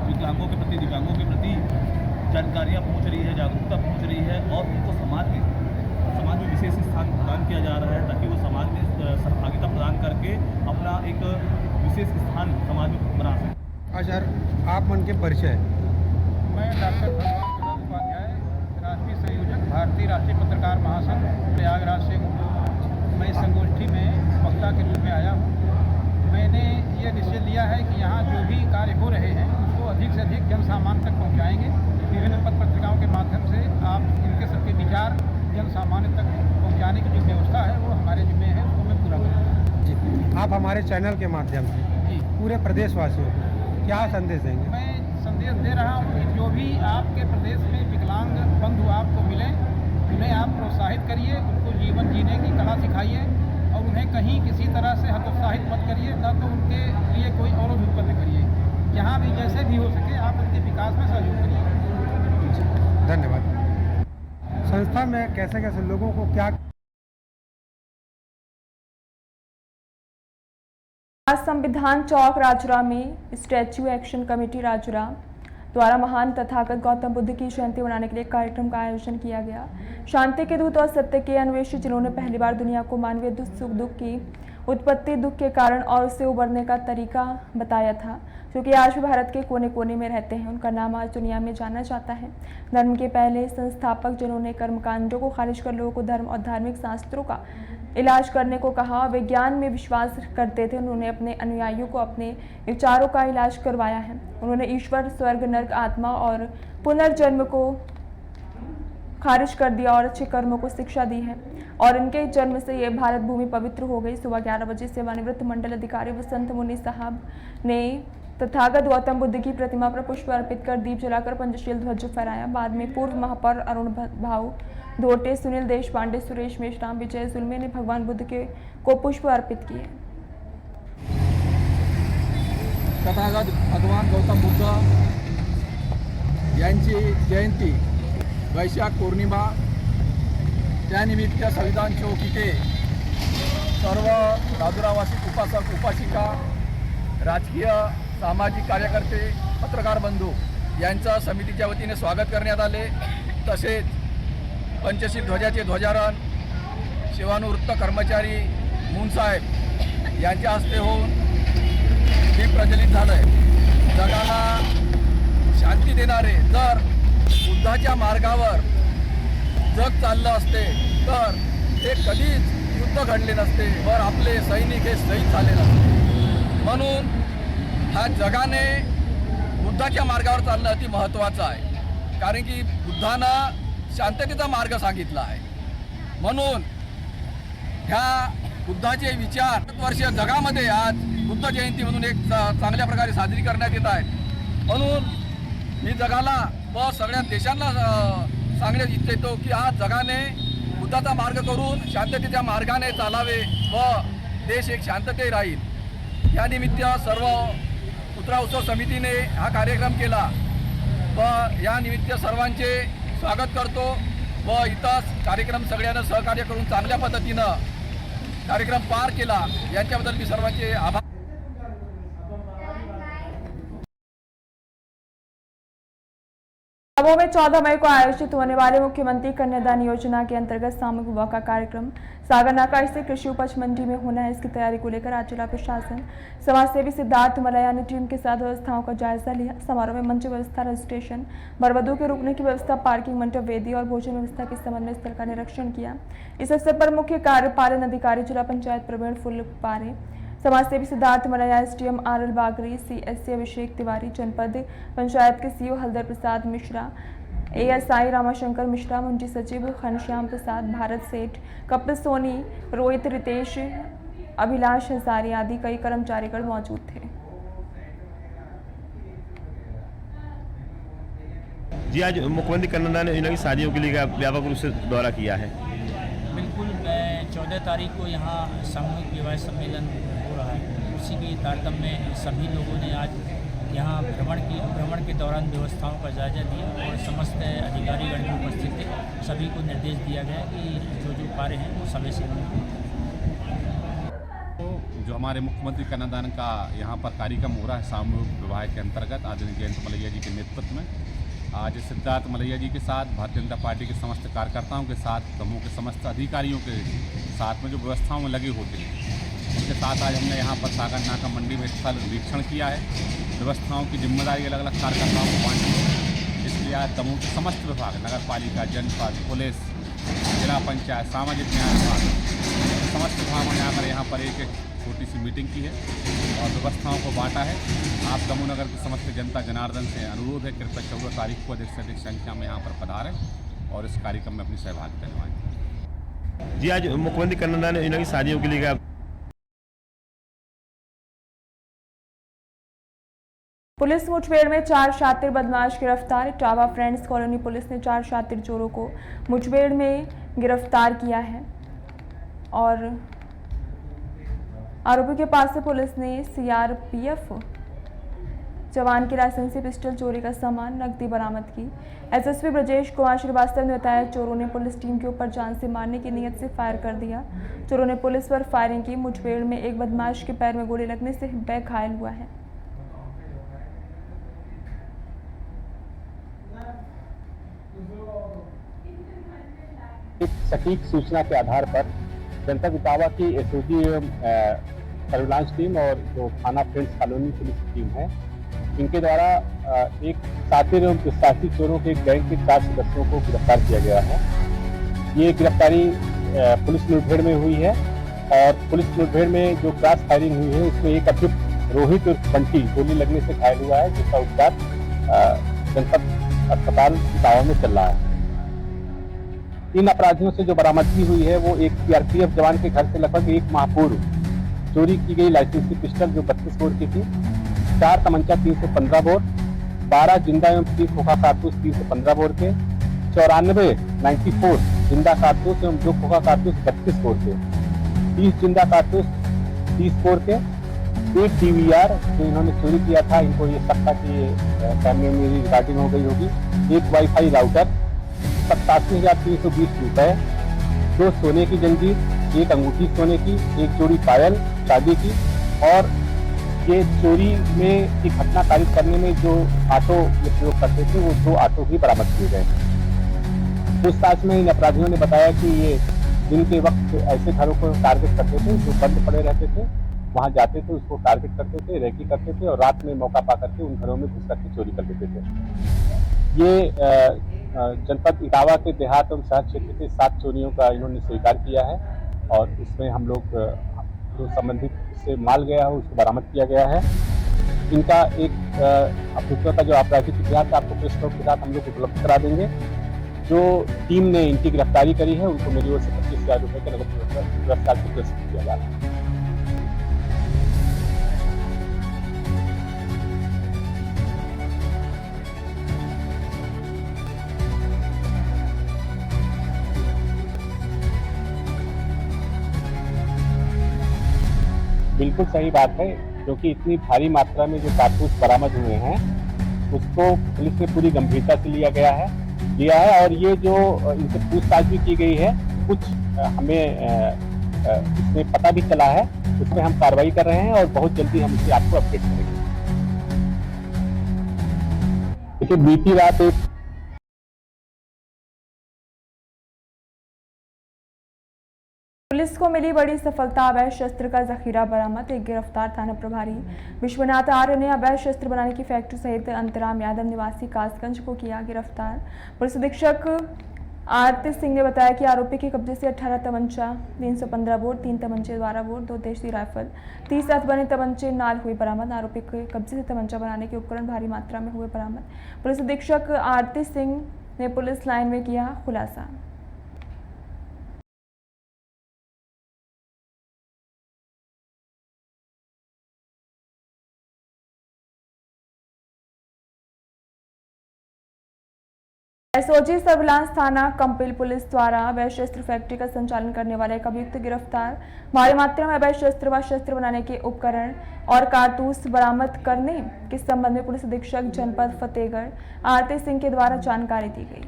विकलांगों के प्रति, दिव्यांगों के प्रति जानकारियाँ पहुँच रही है, जागरूकता पहुँच रही है और उनको समाज में विशेष स्थान प्रदान किया जा रहा है ताकि वो समाज में सहभागिता प्रदान करके अपना एक विशेष स्थान समाज में बना सकें। अच्छा, आप मन के परिचय? मैं डॉक्टर भगवान प्रसाद उपाध्याय, राष्ट्रीय संयोजक, भारतीय राष्ट्रीय पत्रकार महासंघ प्रयागराज से हूँ। मैं इस संगोष्ठी में वक्ता के रूप में आया हूँ। मैंने ये निश्चय लिया है कि यहाँ जो भी कार्य हो रहे हैं उसको अधिक से अधिक जन सामान्य तक पहुँचाएंगे। विभिन्न पत्र पत्रिकाओं के माध्यम से आप इनके सबके विचार जन सामान्य तक पहुँचाने की जो व्यवस्था है वो हमारे जिम्मे है, उसको मैं पूरा करूँगा। जी, आप हमारे चैनल के माध्यम से पूरे प्रदेशवासियों को क्या संदेश देंगे? मैं संदेश दे रहा हूँ कि जो भी आपके प्रदेश में विकलांग बंधु आपको मिले, उन्हें आप प्रोत्साहित करिए, उनको जीवन जीने की कला सिखाइए और उन्हें कहीं किसी तरह से हतोत्साहित मत करिए, न तो उनके लिए कोई अवरोध उत्पन्न करिए। जहाँ भी जैसे भी हो सके आप उनके विकास में सहयोग करिए। धन्यवाद। संस्था में कैसे कैसे लोगों को क्या? आज संविधान चौक राजुरा में स्टैच्यू एक्शन कमेटी राजुरा द्वारा महान तथागत गौतम बुद्ध की जयंती मनाने के लिए कार्यक्रम का आयोजन किया गया। शांति के दूत और सत्य के अन्वेषी जिन्होंने पहली बार दुनिया को मानवीय सुख दुख की उत्पत्ति, दुख के कारण और उससे उबरने का तरीका बताया था, जो कि आज भी भारत के कोने कोने में रहते हैं। उनका नाम आज दुनिया में जाना जाता है। धर्म के पहले संस्थापक जिन्होंने कर्मकांडों को खारिज कर लोगों को धर्म और धार्मिक शास्त्रों का इलाज करने को कहा, विज्ञान में विश्वास करते थे। उन्होंने अपने अनुयायियों को अपने विचारों का इलाज करवाया है। उन्होंने ईश्वर, स्वर्ग, नर्क, आत्मा और पुनर्जन्म को खारिज कर दिया और अच्छे कर्मों को शिक्षा दी है और इनके जन्म से ये भारत भूमि पवित्र हो गई। सुबह 11 बजे सेवानिवृत्त मंडल अधिकारी वसंत मुनि साहब ने तथागत गौतम बुद्ध की प्रतिमा पर पुष्प अर्पित कर दीप जलाकर पंचशील ध्वज फहराया। बाद में पूर्व महापौर अरुण भाऊ धोटे, सुनील देशपांडे, सुरेश मेश्राम, विजय जुल्मे ने भगवान बुद्ध को पुष्प अर्पित किए। तथागत भगवान गौतम बुद्ध यांची जयंती वैशाख पौर्णिमा त्यानिमित्त संविधान चौक इथे सर्व राजुरावासी उपासक उपासिका, राजकीय सामाजिक कार्यकर्ते, पत्रकार बंधू यांचं समितीच्या वतीने स्वागत करण्यात आले। तसेच पंचशील ध्वजाचे ध्वजारोहण सेवानिवृत्त कर्मचारी मुनसाहेब यांच्या हस्ते होऊन दीप प्रज्वलित झालंय। जगाला शांती देणारे जर बुद्धाच्या मार्गावर जग चाललं असते तर ते कधीच युद्ध घडले नसते वर आपले सैनिक हे शहीद झाले नसते। म्हणून हा जगाने बुद्धाच्या मार्गावर चालणं अति महत्त्वाचं आहे, कारण की बुद्धानं शांततेचा मार्ग सांगितला आहे। म्हणून ह्या बुद्धाचे विचार वर्ष जगामध्ये आज बुद्ध जयंती म्हणून एक चांगल्या प्रकारे साजरी करण्यात येत आहे। म्हणून मी जगाला व सगळ्या देशांना सांगण्यात इच्छितो की आज जगाने बुद्धाचा मार्ग करून शांततेच्या मार्गाने चालावे व देश एक शांतते राहील। या निमित्त सर्व पुतळा उत्सव समितीने हा कार्यक्रम केला व या निमित्त सर्वांचे स्वागत करतो व इथंच कार्यक्रम सगळ्यांना सहकार्य करून चांगल्या पद्धतीनं कार्यक्रम पार केला, यांच्याबद्दल मी सर्वांचे आभार। दमोह में 14 मई को आयोजित होने वाले मुख्यमंत्री कन्यादान योजना के अंतर्गत सामूहिक विवाह का कार्यक्रम सागरनाका स्थित कृषि उपज मंडी में होना है। इसकी तैयारी को लेकर आज जिला प्रशासन समाजसेवी सिद्धार्थ मलैया ने टीम के साथ व्यवस्थाओं का जायजा लिया। समारोह में मंच व्यवस्था, रजिस्ट्रेशन, बरवधू के रुकने की व्यवस्था, पार्किंग, मंडप, वेदी और भोजन व्यवस्था के समन्वय स्थल का निरीक्षण किया। इस अवसर पर मुख्य कार्यपालन अधिकारी जिला पंचायत प्रवीण फुलपारे, समाजसेवी सिद्धार्थ मलैया, एसडीएम आरएल बागरी, सीएससी अभिषेक तिवारी, जनपद पंचायत के सीओ हलदर प्रसाद मिश्रा, एएसआई रामाशंकर मिश्रा, मुंशी सचिव घनश्याम प्रसाद, भारत सेठ, कपिल सोनी, रोहित रितेश, अभिलाष हजारी आदि कई कर्मचारीगण मौजूद थे। जी, आज मुख्यमंत्री कन्यादान योजना की शादियों के लिए व्यापक रूप से दौरा किया है। बिल्कुल, मैं 14 तारीख को यहाँ सामूहिक विवाह सम्मेलन हो रहा है, उसी के तारतम्य में सभी लोगों ने आज यहाँ भ्रमण के दौरान व्यवस्थाओं का जायजा लिया और समस्त अधिकारीगण जो उपस्थित थे सभी को निर्देश दिया गया कि जो कार्य हैं वो समय से जो हमारे मुख्यमंत्री कन्यादान का यहाँ पर कार्यक्रम हो रहा है सामूहिक विवाह के अंतर्गत आदरणीय जयंत मलैया जी के नेतृत्व में आज सिद्धार्थ मलैया जी के साथ भारतीय जनता पार्टी के समस्त कार्यकर्ताओं के साथ दमोह के समस्त अधिकारियों के साथ में जो व्यवस्थाओं में लगे होते हैं उनके साथ आज हमने यहाँ पर सागरनाका मंडी में स्थल निरीक्षण किया है। व्यवस्थाओं की जिम्मेदारी अलग अलग कार्यकर्ताओं को बांटी है। इसलिए आज दमोह के समस्त विभाग, नगर पालिका, जनपद, पुलिस, जिला पंचायत, सामाजिक न्याय विभाग, समस्त विभागों ने यहाँ पर एक छोटी सी मीटिंग की है और व्यवस्थाओं को बांटा है। आप दमोह नगर की समस्त जनता जनार्दन से अनुरोध है, कृपया 14 तारीख को अधिक से अधिक संख्या में यहाँ पर पधारें और इस कार्यक्रम में अपनी सहभागिता निभाएं। जी, आज मुख्यमंत्री कन्यादान योजना की शादियों के लिए पुलिस मुठभेड़ में 4 शातिर बदमाश गिरफ्तार। टावा फ्रेंड्स कॉलोनी पुलिस ने 4 शातिर चोरों को मुठभेड़ में गिरफ्तार किया है और आरोपी के पास से पुलिस ने सीआरपीएफ जवान की लाइसेंसी पिस्टल, चोरी का सामान, नकदी बरामद की। एसएसपी ब्रजेश कुमार श्रीवास्तव ने बताया, चोरों ने पुलिस टीम के ऊपर जान से मारने की नीयत से फायर कर दिया। चोरों ने पुलिस पर फायरिंग की। मुठभेड़ में एक बदमाश के पैर में गोली लगने से वह घायल हुआ है। एक सटीक सूचना के आधार पर जनपद इटावा की एसओजी एवं सर्विलांस टीम और जो थाना फ्रेंड्स कॉलोनी पुलिस टीम है, इनके द्वारा एक शातिर एवं दुस्साहसी चोरों के गैंग के 4 सदस्यों को गिरफ्तार किया गया है। ये गिरफ्तारी पुलिस मुठभेड़ में हुई है और पुलिस मुठभेड़ में जो क्रॉस फायरिंग हुई है उसमें एक अभियुक्त रोहित और बंटी गोली लगने से घायल हुआ है, जिसका उपचार जनपद अस्पताल इटावा में चल रहा है। इन अपराधियों से जो बरामदगी हुई है वो एक सीआरपीएफ जवान के घर से लगभग 1 माह पूर्व चोरी की गई लाइसेंसी पिस्टल जो 32 बोर की थी, 4 तमंचा 315 बोर, 12 जिंदा एवं 30 खोखा कारतूस 315 बोर के, 94 जिंदा कारतूस एवं 2 खोखा कारतूस 32 बोर के, 30 जिंदा कारतूस 30 बोर के, 1 DVR जो इन्होंने चोरी किया था, इनको ये शक था कि कैमरे में रिकॉर्डिंग हो गई होगी, 1 वाईफाई राउटर, 87,320 रुपए, 2 सोने की जंजीर, 1 अंगूठी सोने की, 1 जोड़ी पायल चांदी की, और ये चोरी में की घटना कारित करने में जो ऑटो ये प्रयोग करते थे वो 2 ऑटो भी बरामद किए गए। पूछताछ में इन अपराधियों ने बताया कि ये दिन के वक्त ऐसे घरों को टारगेट करते थे जो बंद पड़े रहते थे, वहां जाते थे, उसको टारगेट करते थे, रेकी करते थे और रात में मौका पा करके उन घरों में घुस करके चोरी कर देते थे। ये जनपद इटावा के देहात एवं शहर क्षेत्र के 7 चोरियों का इन्होंने स्वीकार किया है और इसमें हम लोग जो संबंधित से माल गया है उसको बरामद किया गया है। इनका एक अभियुक्तों का जो आपराधिक इतिहास है आपको प्रेस नोट के साथ हम लोग उपलब्ध करा देंगे। जो टीम ने इनकी गिरफ्तारी करी है उनको मेरी ओर से 25,000 रुपये के नगद पुरस्कार से पुरस्कृत किया जा रहा है। बिल्कुल सही बात है, क्योंकि इतनी भारी मात्रा में जो कारतूस बरामद हुए हैं उसको पुलिस ने पूरी गंभीरता से लिया है और ये जो इनसे पूछताछ भी की गई है, कुछ हमें इसमें पता भी चला है, उसमें हम कार्रवाई कर रहे हैं और बहुत जल्दी हम इसे आपको अपडेट करेंगे। देखिए बीती रात एक पुलिस को मिली बड़ी सफलता, अवैध शस्त्र का जखीरा बरामद। एक गिरफ्तार थाना प्रभारी विश्वनाथ आर्य ने अवैध शस्त्र बनाने की फैक्ट्री सहित अंतराम यादव निवासी कासगंज को किया गिरफ्तार। पुलिस अधीक्षक आरती सिंह ने बताया कि आरोपी के कब्जे से 18 तमंचा, 315 बोर, 3 तमंचे 12 बोर, 2 देशी राइफल, 30 हाथ बने तमंचे नाल हुए बरामद। आरोपी के कब्जे से तमंचा बनाने के उपकरण भारी मात्रा में हुए बरामद। पुलिस अधीक्षक आरती सिंह ने पुलिस लाइन में किया खुलासा। एसओजी सर्विलांस थाना कंपिल पुलिस द्वारा अवैध शस्त्र फैक्ट्री का संचालन करने वाले एक अभियुक्त गिरफ्तार। भारी मात्रा में अवैध शस्त्र व शस्त्र बनाने के उपकरण और कारतूस बरामद करने के संबंध में पुलिस अधीक्षक जनपद फतेहगढ़ आरती सिंह के द्वारा जानकारी दी गई।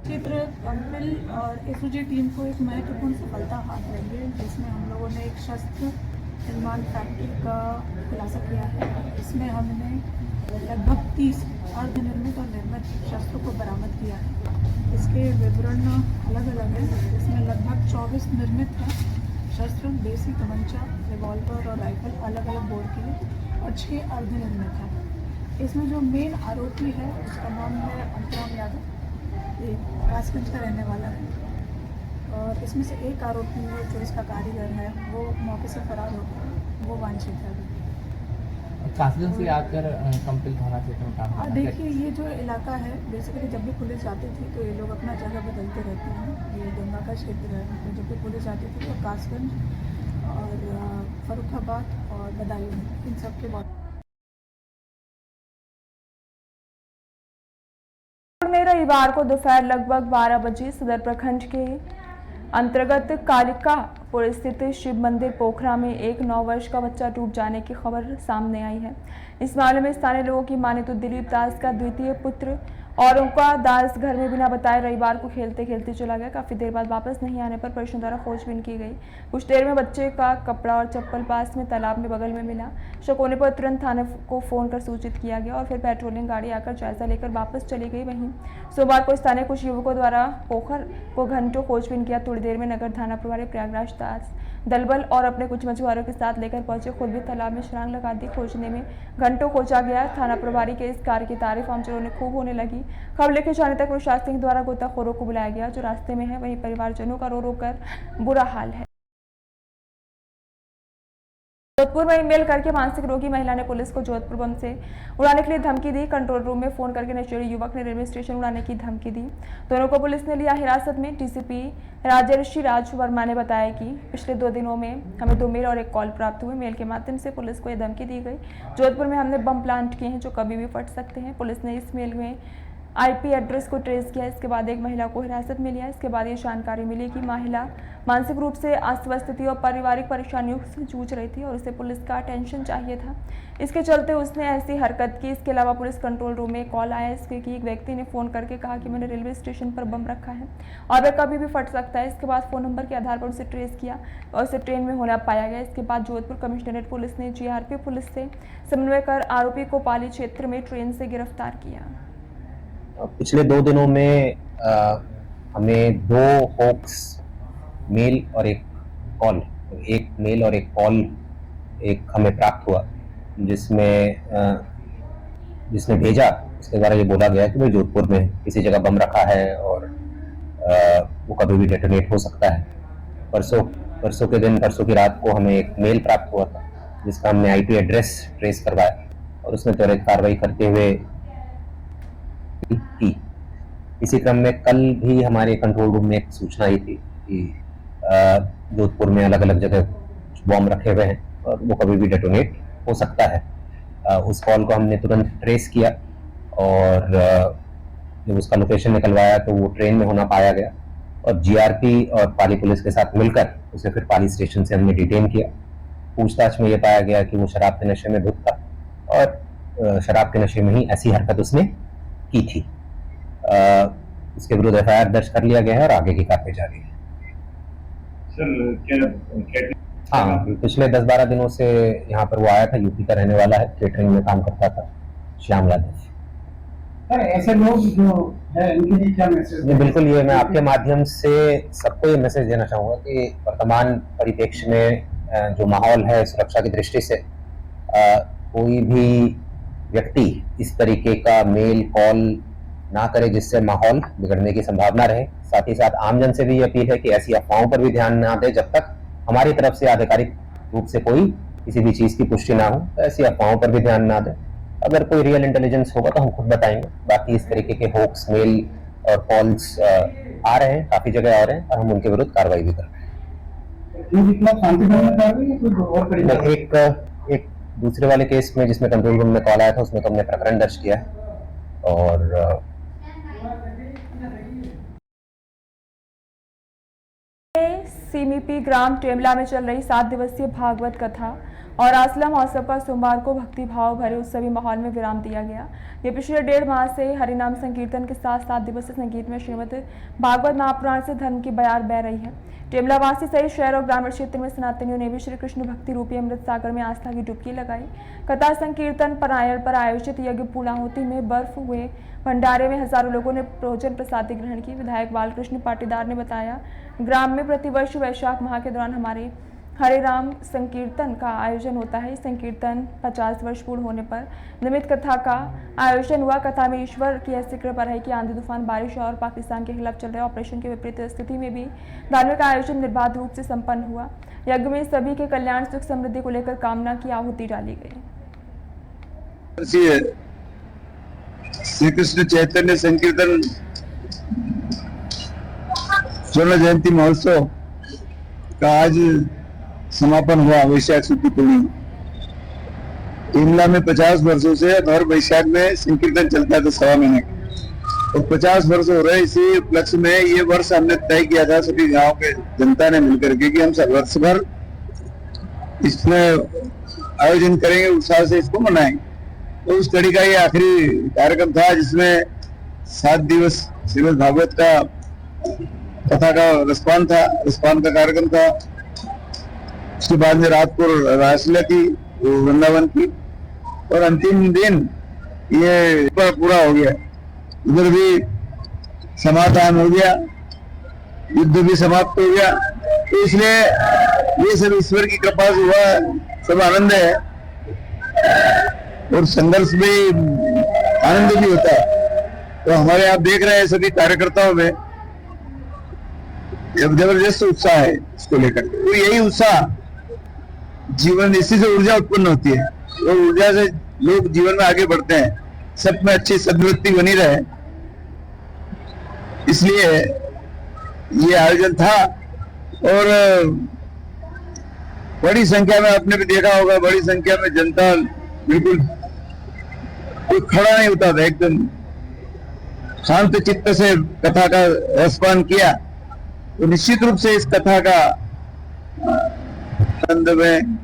क्षेत्र कंपिल और एसओजी टीम को एक महत्वपूर्ण सफलता हाथ लगी है, जिसमें हम लोगों ने एक शस्त्र निर्माण फैक्ट्री का खुलासा किया है। इसमें हमने लगभग 30 अर्धनिर्मित और निर्मित शस्त्रों को बरामद किया है। इसके विवरण अलग अलग हैं, इसमें लगभग 24 निर्मित है शस्त्र, देसी तमंचा, रिवॉल्वर और राइफल अलग अलग बोर के, और 6 अर्धनिर्मित है। इसमें जो मेन आरोपी है उसका नाम है अंतराम यादव, ये कासगंज का रहने वाला है, और इसमें से एक आरोपी है जो इसका कारीगर है, वो मौके से फरार हो गया, वो वांछित है। कासगंज से आकर कंपिल थाना क्षेत्र में काम। देखिए ये जो इलाका है बेसिकली जब भी पुलिस जाती थी तो ये लोग अपना जगह बदलते रहते हैं। ये गंगा का क्षेत्र है, तो जब भी पुलिस जाती थी तो कासगंज और फर्रुखाबाद और बदायूं इन सब के बाद में रविवार को दोपहर लगभग 12 बजे सदर प्रखंड के अंतर्गत कालिकापुर स्थित शिव मंदिर पोखरा में एक 9 वर्ष का बच्चा डूब जाने की खबर सामने आई है। इस मामले में स्थानीय लोगों की माने तो दिलीप दास का द्वितीय पुत्र और उनका दास घर में बिना बताए रविवार को खेलते खेलते चला गया। काफी देर बाद वापस नहीं आने पर परिजनों द्वारा खोजबीन की गई। कुछ देर में बच्चे का कपड़ा और चप्पल पास में तालाब में बगल में मिला। शक होने पर तुरंत थाने को फोन कर सूचित किया गया और फिर पेट्रोलिंग गाड़ी आकर जायजा लेकर वापस चली गई। वहीं सोमवार को स्थानीय कुछ युवकों द्वारा पोखर को घंटों खोजबीन किया। थोड़ी देर में नगर थाना प्रभारी प्रयागराज दास दलबल और अपने कुछ मछुआरों के साथ लेकर पहुंचे। खुद भी तालाब में छलांग लगा दी। खोजने में घंटों खोजा गया। थाना प्रभारी के इस कार्य की तारीफ आमजनों ने खूब होने लगी। खबर लेके जाने तक प्रशासन द्वारा गोताखोरों को बुलाया गया जो रास्ते में है। वहीं परिवारजनों का रो रो कर बुरा हाल है। जोधपुर में ईमेल करके मानसिक रोगी महिला ने पुलिस को जोधपुर बम से उड़ाने के लिए धमकी दी। कंट्रोल रूम में फोन करके नशेड़ी युवक ने रेलवे स्टेशन उड़ाने की धमकी दी। दोनों को पुलिस ने लिया हिरासत में। डीसीपी राजर्षि राज वर्मा ने बताया कि पिछले 2 दिनों में हमें 2 मेल और 1 कॉल प्राप्त हुए। मेल के माध्यम से पुलिस को यह धमकी दी गई, जोधपुर में हमने बम प्लांट किए हैं जो कभी भी फट सकते हैं। पुलिस ने इस मेल में आईपी एड्रेस को ट्रेस किया। इसके बाद एक महिला को हिरासत में लिया। इसके बाद ये जानकारी मिली कि महिला मानसिक रूप से अस्वस्थ थी और पारिवारिक परेशानियों से जूझ रही थी और उसे पुलिस का अटेंशन चाहिए था। इसके चलते उसने ऐसी हरकत की। इसके अलावा पुलिस कंट्रोल रूम में कॉल आया इसके कि एक व्यक्ति ने फ़ोन करके कहा कि मैंने रेलवे स्टेशन पर बम रखा है और वह कभी भी फट सकता है। इसके बाद फ़ोन नंबर के आधार पर उसे ट्रेस किया और उसे ट्रेन में होना पाया गया। इसके बाद जोधपुर कमिश्नरेट पुलिस ने जीआरपी पुलिस से समन्वय कर आरोपी को पाली क्षेत्र में ट्रेन से गिरफ्तार किया। पिछले 2 दिनों में हमें 2 होक्स मेल और 1 कॉल, एक मेल और 1 कॉल एक हमें प्राप्त हुआ जिसने भेजा। उसके द्वारा ये बोला गया कि भाई जोधपुर में किसी जगह बम रखा है और वो कभी भी डेटोनेट हो सकता है। परसों की रात को हमें एक मेल प्राप्त हुआ था जिसका हमने आईपी एड्रेस ट्रेस करवाया और उसमें त्वरित कार्रवाई करते हुए की। इसी क्रम में कल भी हमारे कंट्रोल रूम में एक सूचना आई थी कि जोधपुर में अलग अलग जगह बॉम्ब रखे हुए हैं और वो कभी भी डेटोनेट हो सकता है। उस कॉल को हमने तुरंत ट्रेस किया और जब उसका लोकेशन निकलवाया तो वो ट्रेन में होना पाया गया और जीआरपी और पाली पुलिस के साथ मिलकर उसे फिर पाली स्टेशन से हमने डिटेन किया। पूछताछ में ये पाया गया कि वो शराब के नशे में धुत था और शराब के नशे में ही ऐसी हरकत उसने की थी। उसके विरुद्ध एफआईआर दर्ज कर लिया गया है और आगे की कार्रवाई जारी है। हाँ, पिछले 10-12 दिनों से यहाँ पर वो आया था। यूपी का रहने वाला है, केटरिंग में काम करता था, श्याम यादव। ऐसे लोग जो है इनके लिए क्या मैसेज? बिल्कुल, ये मैं आपके माध्यम से सबको ये मैसेज देना चाहूँगा कि वर्तमान परिप्रेक्ष्य में जो माहौल है सुरक्षा की दृष्टि से कोई भी व्यक्ति इस तरीके का मेल कॉल ना करे जिससे माहौल बिगड़ने की संभावना रहे। साथ ही साथ आमजन से भी ये अपील है कि ऐसी अफवाहों पर भी ध्यान ना दे जब तक हमारी तरफ से आधिकारिक रूप से कोई किसी भी चीज़ की पुष्टि ना हो। तो ऐसी अफवाहों पर भी ध्यान ना दे। अगर कोई रियल इंटेलिजेंस होगा तो हम खुद बताएंगे। बाकी इस तरीके के होक्स मेल और कॉल्स आ रहे हैं, काफ़ी जगह आ रहे हैं और हम उनके विरुद्ध कार्रवाई भी कर रहे हैं। एक दूसरे वाले केस में जिसमें कंट्रोल रूम में कॉल आया था उसमें तो हमने प्रकरण दर्ज किया है और सीमीपी ग्राम टेमला में चल रही 7 दिवसीय भागवत कथा और आसला महोत्सव पर सोमवार को भक्ति भाव भरे उत्सवी माहौल में विराम दिया गया। ये पिछले 1.5 माह से हरिनाम संकीर्तन के साथ 7 दिवसीय संगीत में श्रीमद् भागवत महापुराण से धर्म की बयार बह रही है। टेमलावासी सहित शहर और ग्रामीण क्षेत्र में सनातनियों ने भी श्री कृष्ण भक्ति रूपी अमृत सागर में आस्था की डुबकी लगाई। कथा संकीर्तन परायण पर आयोजित यज्ञ पूर्णाहुति में बर्फ हुए भंडारे में हजारों लोगों ने भोजन प्रसादी ग्रहण की। विधायक बालकृष्ण पाटीदार ने बताया, ग्राम में प्रतिवर्ष वैशाख माह के दौरान हमारे हरे राम संकीर्तन का आयोजन होता है। संकीर्तन 50 वर्ष पूर्ण होने पर निमित्त कथा का आयोजन हुआ। कथा में ईश्वर की ऐसी कृपा रही कि आंधी तूफान बारिश और पाकिस्तान के खिलाफ चल रहे ऑपरेशन के विपरीत स्थिति में भी धार्मिक आयोजन निर्बाध रूप से संपन्न हुआ। यज्ञ में सभी के कल्याण सुख समृद्धि को लेकर कामना की आहुति डाली गई। श्री कृष्ण चैतन्य संकीर्तन स्वर्ण जयंती महोत्सव का आज समापन हुआ। वैशाख शुक्ल पूर्णिमा टेमला में 50 वर्षों से हर वैशाख में संकीर्तन चलता था 1.25 महीने का और 50 वर्ष हो रहे। इसी उपलक्ष्य में ये वर्ष हमने तय किया था सभी गांव के जनता ने मिलकर के कि हम सब वर्ष भर इसमें आयोजन करेंगे, उत्साह से इसको मनाएंगे। तो उस कड़ी का ये आखिरी कार्यक्रम था जिसमें 7 दिवस श्रीमद् भागवत का कथा का रसपान का कार्यक्रम था। उसके बाद में रात को रासलीला की वृंदावन की और अंतिम दिन ये पूरा हो गया। उधर भी समाधान हो गया, युद्ध भी समाप्त हो गया। तो इसलिए ये सब ईश्वर की कृपा से हुआ, सब आनंद है और संघर्ष भी आनंद भी होता है। तो हमारे आप देख रहे हैं सभी कार्यकर्ताओं में जबरदस्त उत्साह है इसको लेकर। तो यही उत्साह जीवन, इसी से ऊर्जा उत्पन्न होती है और ऊर्जा से लोग जीवन में आगे बढ़ते हैं, सब में अच्छी सद्वृत्ति बनी रहे, इसलिए ये आयोजन था। और बड़ी संख्या में, आपने भी देखा होगा, बड़ी संख्या में जनता, बिल्कुल कोई खड़ा नहीं होता था, एकदम शांत चित्त से कथा का रसपान किया। तो निश्चित रूप से इस कथा का आनंद में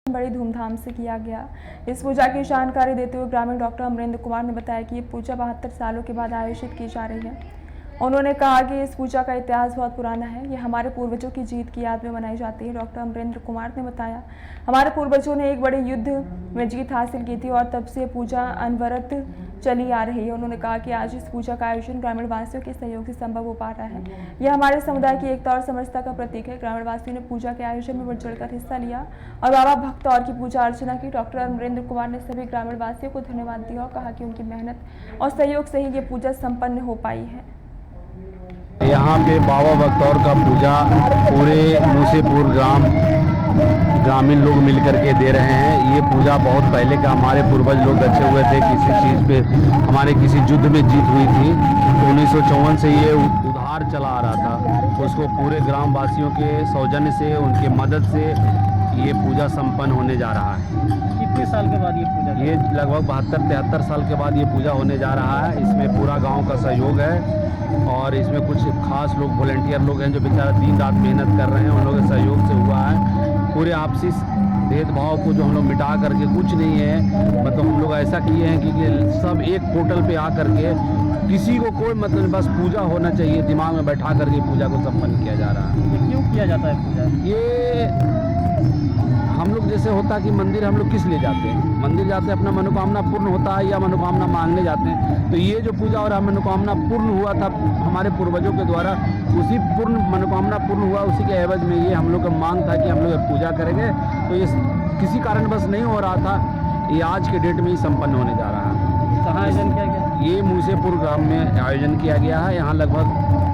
बड़ी धूमधाम से किया गया। इस पूजा की जानकारी देते हुए ग्रामीण डॉक्टर अमरेंद्र कुमार ने बताया कि ये पूजा 72 सालों के बाद आयोजित की जा रही है। उन्होंने कहा कि इस पूजा का इतिहास बहुत पुराना है, ये हमारे पूर्वजों की जीत की याद में मनाई जाती है। डॉक्टर अमरेंद्र कुमार ने बताया, हमारे पूर्वजों ने एक बड़े युद्ध में जीत हासिल की थी और तब से पूजा अनवरत चली आ रही है। उन्होंने कहा कि आज इस पूजा का आयोजन ग्रामीण वासियों के सहयोग से संभव हो पा रहा है। यह हमारे समुदाय की एकता और समरसता का प्रतीक है। ग्रामीण वासियों ने पूजा के आयोजन में बढ़ चढ़कर हिस्सा लिया और बाबा भक्त और की पूजा अर्चना की। डॉक्टर अमरेंद्र कुमार ने सभी ग्रामीण वासियों को धन्यवाद दिया और कहा कि उनकी मेहनत और सहयोग से ही ये पूजा संपन्न हो पाई है। यहाँ पे बाबा बख्तौर का पूजा पूरे मूसेपुर ग्रामीण लोग मिलकर के दे रहे हैं। ये पूजा बहुत पहले का, हमारे पूर्वज लोग बचे हुए थे, किसी चीज़ पे हमारे किसी युद्ध में जीत हुई थी तो 1954 से ये उधार चला आ रहा था। उसको पूरे ग्राम वासियों के सौजन्य से, उनके मदद से ये पूजा संपन्न होने जा रहा है। कितने साल के बाद ये पूजा? ये लगभग 72-73 साल के बाद ये पूजा होने जा रहा है। इसमें पूरा गाँव का सहयोग है और इसमें कुछ खास लोग, वॉलंटियर लोग हैं जो बेचारा दिन रात मेहनत कर रहे हैं, उन लोगों के सहयोग से हुआ है। पूरे आपसी भेदभाव को जो हम लोग मिटा करके, कुछ नहीं है, मतलब हम लोग ऐसा किए हैं कि सब एक पोर्टल पे आ करके, किसी को कोई मतलब बस पूजा होना चाहिए, दिमाग में बैठा करके पूजा को संपन्न किया जा रहा है। ये क्यों किया जाता है पूजा? ये हम लोग जैसे होता है कि मंदिर हम लोग किस लिए जाते हैं? मंदिर जाते हैं अपना मनोकामना पूर्ण होता है या मनोकामना मांगने जाते हैं। तो ये जो पूजा और मनोकामना पूर्ण हुआ था हमारे पूर्वजों के द्वारा, उसी मनोकामना पूर्ण हुआ, उसी के एवज में ये हम लोग का मांग था कि हम लोग पूजा करेंगे। तो ये किसी कारण बस नहीं हो रहा था, ये आज के डेट में ही संपन्न होने जा रहा है। कहाँ आयोजन किया गया? ये मूसेपुर ग्राम में आयोजन किया गया है। यहाँ लगभग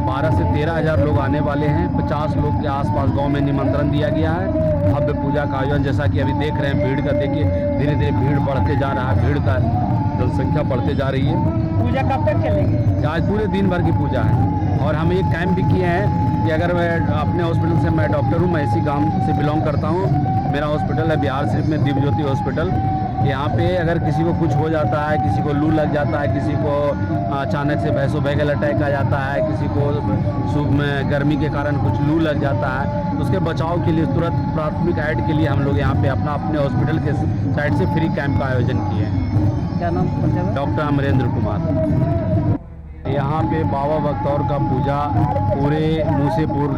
12 से 13 हज़ार लोग आने वाले हैं। 50 लोग के आसपास गांव में निमंत्रण दिया गया है। भव्य पूजा का आयोजन, जैसा कि अभी देख रहे हैं, भीड़ का देखिए, धीरे धीरे भीड़ बढ़ते जा रहा है, भीड़ का जनसंख्या बढ़ते जा रही है। पूजा कब तक चलेगी? आज पूरे दिन भर की पूजा है और हम एक कैंप भी किए हैं कि अगर मैं अपने हॉस्पिटल से, मैं डॉक्टर हूँ, मैं इसी गाँव से बिलोंग करता हूँ, मेरा हॉस्पिटल है बिहार शरीफ में दिव्य ज्योति हॉस्पिटल। यहाँ पे अगर किसी को कुछ हो जाता है, किसी को लू लग जाता है, किसी को अचानक से वैसोवैगल अटैक आ जाता है, किसी को सुबह में गर्मी के कारण कुछ लू लग जाता है, तो उसके बचाव के लिए तुरंत प्राथमिक एड के लिए हम लोग यहाँ पे अपने हॉस्पिटल के साइड से फ्री कैंप का आयोजन किए हैं। क्या नाम? डॉक्टर अमरेंद्र कुमार। यहाँ पे बाबा बख्तौर का पूजा पूरे मूसेपुर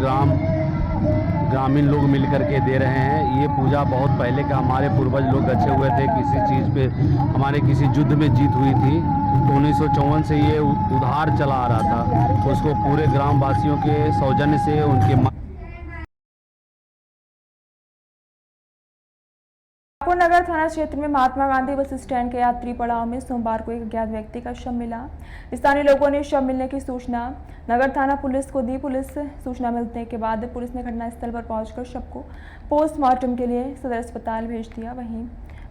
ग्रामीण लोग मिलकर के दे रहे हैं। ये पूजा बहुत पहले का, हमारे पूर्वज लोग बचे हुए थे, किसी चीज़ पे हमारे किसी युद्ध में जीत हुई थी तो 1954 से ये उधार चला आ रहा था। उसको पूरे ग्राम वासियों के सौजन्य से, उनके नगर थाना क्षेत्र में महात्मा गांधी बस स्टैंड के यात्री पड़ाव में सोमवार को एक अज्ञात व्यक्ति का शव मिला। स्थानीय लोगों ने शव मिलने की सूचना नगर थाना पुलिस को दी। पुलिस सूचना मिलने के बाद पुलिस ने घटनास्थल पर पहुंचकर शव को पोस्टमार्टम के लिए सदर अस्पताल भेज दिया। वहीं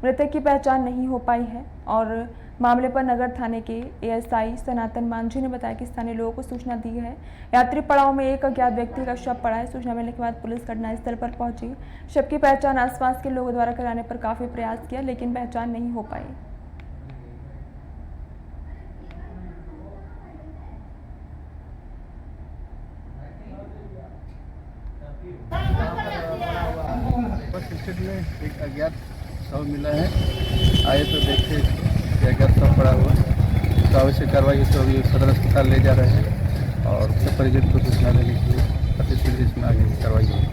मृतक की पहचान नहीं हो पाई है और मामले पर नगर थाने के एएसआई सनातन मांझी ने बताया कि स्थानीय लोगों को सूचना दी है यात्री पड़ाव में एक अज्ञात व्यक्ति का शव पड़ा है। सूचना मिलने के बाद पुलिस घटनास्थल पर पहुंची। शव की पहचान आसपास के लोगों द्वारा कराने पर काफी प्रयास किया लेकिन पहचान नहीं हो पाई। एक अज्ञात शव मिला है। आए तो देखे कि अज्ञात शव पड़ा हुआ, तो आवश्यक कार्रवाई तो अभी सदर अस्पताल ले जा रहे हैं और उसके परिजन को सूचना देने के लिए अति शीघ्र इसमें आगे की कार्रवाई होगी।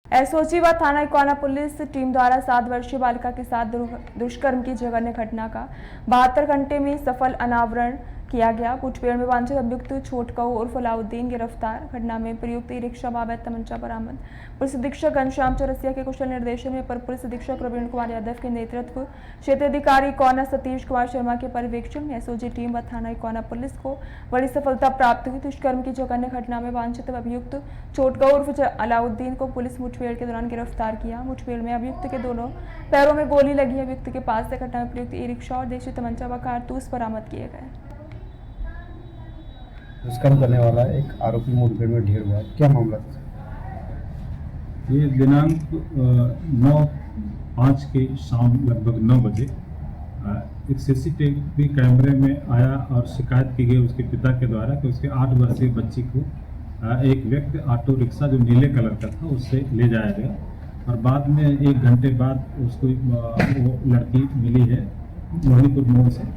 एसओजी व थाना इकोना पुलिस टीम द्वारा 7 वर्षीय बालिका के साथ दुष्कर्म की जघन्य घटना का 72 घंटे में सफल अनावरण किया गया। मुठभेड़ में वांछित अभियुक्त छोटकऊ उर्फ अलाउद्दीन गिरफ्तार। घटना में प्रयुक्त ई रिक्शा बाबैध तमंचा बरामद। पुलिस अधीक्षक घनश्याम चौरसिया के कुशल निर्देशन में अपर पुलिस अधीक्षक प्रवीण कुमार यादव के नेतृत्व, क्षेत्रीय अधिकारी इकोना सतीश कुमार शर्मा के पर्यवेक्षण में एसओजी टीम व थाना इकोना पुलिस को बड़ी सफलता प्राप्त हुई। दुष्कर्म की जघन्य घटना में वांछित अभियुक्त छोटकऊ उर्फ अलाउद्दीन को पुलिस मुठभेड़ के दौरान गिरफ्तार किया। मुठभेड़ में अभियुक्त के दोनों पैरों में गोली लगी। अभियुक्त के पास से घटना में प्रयुक्त ई रिक्शा और देशी तमंचा व कारतूस बरामद किए गए। दुष्कर्म करने वाला एक आरोपी मुठभेड़ में ढेर हुआ, क्या मामला था? ये दिनांक 9/5 के शाम लगभग 9 बजे एक सीसीटीवी कैमरे में आया और शिकायत की गई उसके पिता के द्वारा कि उसके 8 वर्षीय बच्ची को एक व्यक्ति ऑटो रिक्शा जो नीले कलर का था उससे ले जाया गया और बाद में 1 घंटे बाद उसको वो लड़की मिली है मोहनीपुर मोड़ से।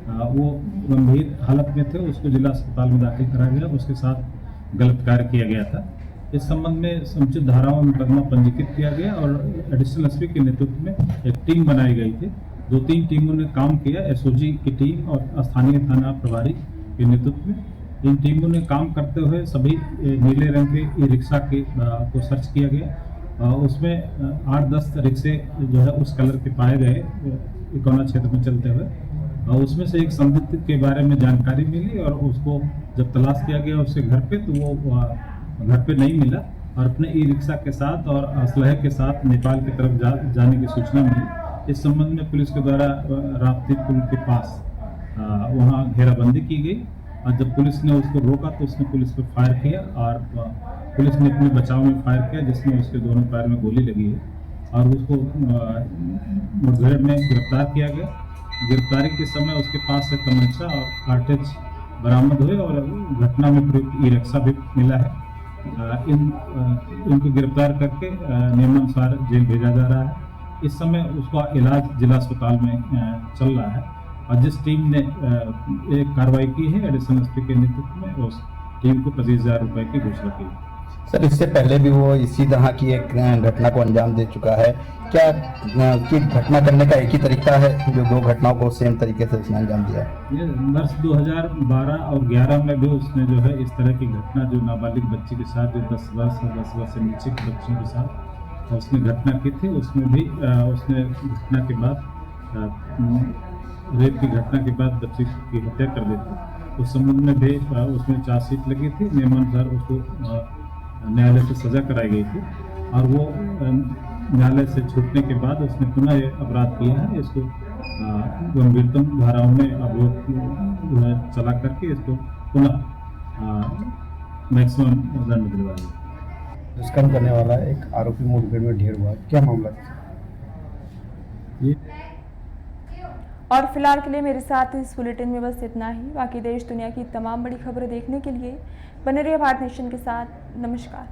वो गंभीर हालत में थे, उसको जिला अस्पताल में दाखिल कराया गया। उसके साथ गलत कार्य किया गया था। इस संबंध में समुचित धाराओं में मुकदमा पंजीकृत किया गया और एडिशनल एसपी के नेतृत्व में एक टीम बनाई गई थी। 2-3 टीमों ने काम किया, एसओजी की टीम और स्थानीय थाना प्रभारी के नेतृत्व में। इन टीमों ने काम करते हुए सभी नीले रंग के ई रिक्शा को सर्च किया गया। उसमें 8-10 रिक्शे जो है उस कलर के पाए गए इकोना क्षेत्र में चलते हुए। उसमें से एक संदिग्ध के बारे में जानकारी मिली और उसको जब तलाश किया गया उसके घर पे, तो वो घर पे नहीं मिला और अपने ई रिक्शा के साथ और असलहे के साथ नेपाल की तरफ जाने की सूचना मिली। इस संबंध में पुलिस के द्वारा राप्ती पुल के पास वहाँ घेराबंदी की गई और जब पुलिस ने उसको रोका तो उसने पुलिस पर फायर किया और पुलिस ने अपने बचाव में फायर किया, जिसमें उसके दोनों पैर में गोली लगी है और उसको मुठभेड़ में गिरफ्तार किया गया। गिरफ्तारी के समय उसके पास से तमंचा और कार्टेज बरामद हुए और घटना में प्रयुक्त ई रिक्शा भी मिला है। इनको गिरफ्तार करके नियमानुसार जेल भेजा जा रहा है। इस समय उसका इलाज जिला अस्पताल में चल रहा है और जिस टीम ने एक कार्रवाई की है एडिशनल एसपी के नेतृत्व में, उस टीम को 25,000 रुपए की घोषणा की। सर, इससे पहले भी वो इसी तरह की एक घटना को अंजाम दे चुका है। क्या कि घटना करने का एक ही तरीका है जो 2 घटनाओं को सेम तरीके से उसने अंजाम दिया? ये वर्ष 2012 और 11 में भी उसने जो है इस तरह की घटना जो नाबालिग बच्ची के साथ, जो 10 वर्ष से नीचे के बच्चों के साथ उसने घटना की थी, उसमें भी उसने घटना के बाद रेप की घटना के बाद बच्ची की हत्या कर दी थी। उस संबंध में भी उसमें चार्जशीट लगी थी। नियमानुसार उसको न्यायालय से सजा कराई गई थी और वो न्यायालय से छूटने के बाद उसने पुनः ये अपराध किया है। इसको गंभीरतम धाराओं में अभियोग चला करके इसको पुनः मैक्सिमम दंड दिलवाया। दुष्कर्म करने वाला एक आरोपी मुठभेड़ में ढेर हुआ, क्या मामला था? और फिलहाल के लिए मेरे साथ इस बुलेटिन में बस इतना ही। बाकी देश दुनिया की तमाम बड़ी खबरें देखने के लिए बने रहिए भारत नेशन के साथ। नमस्कार।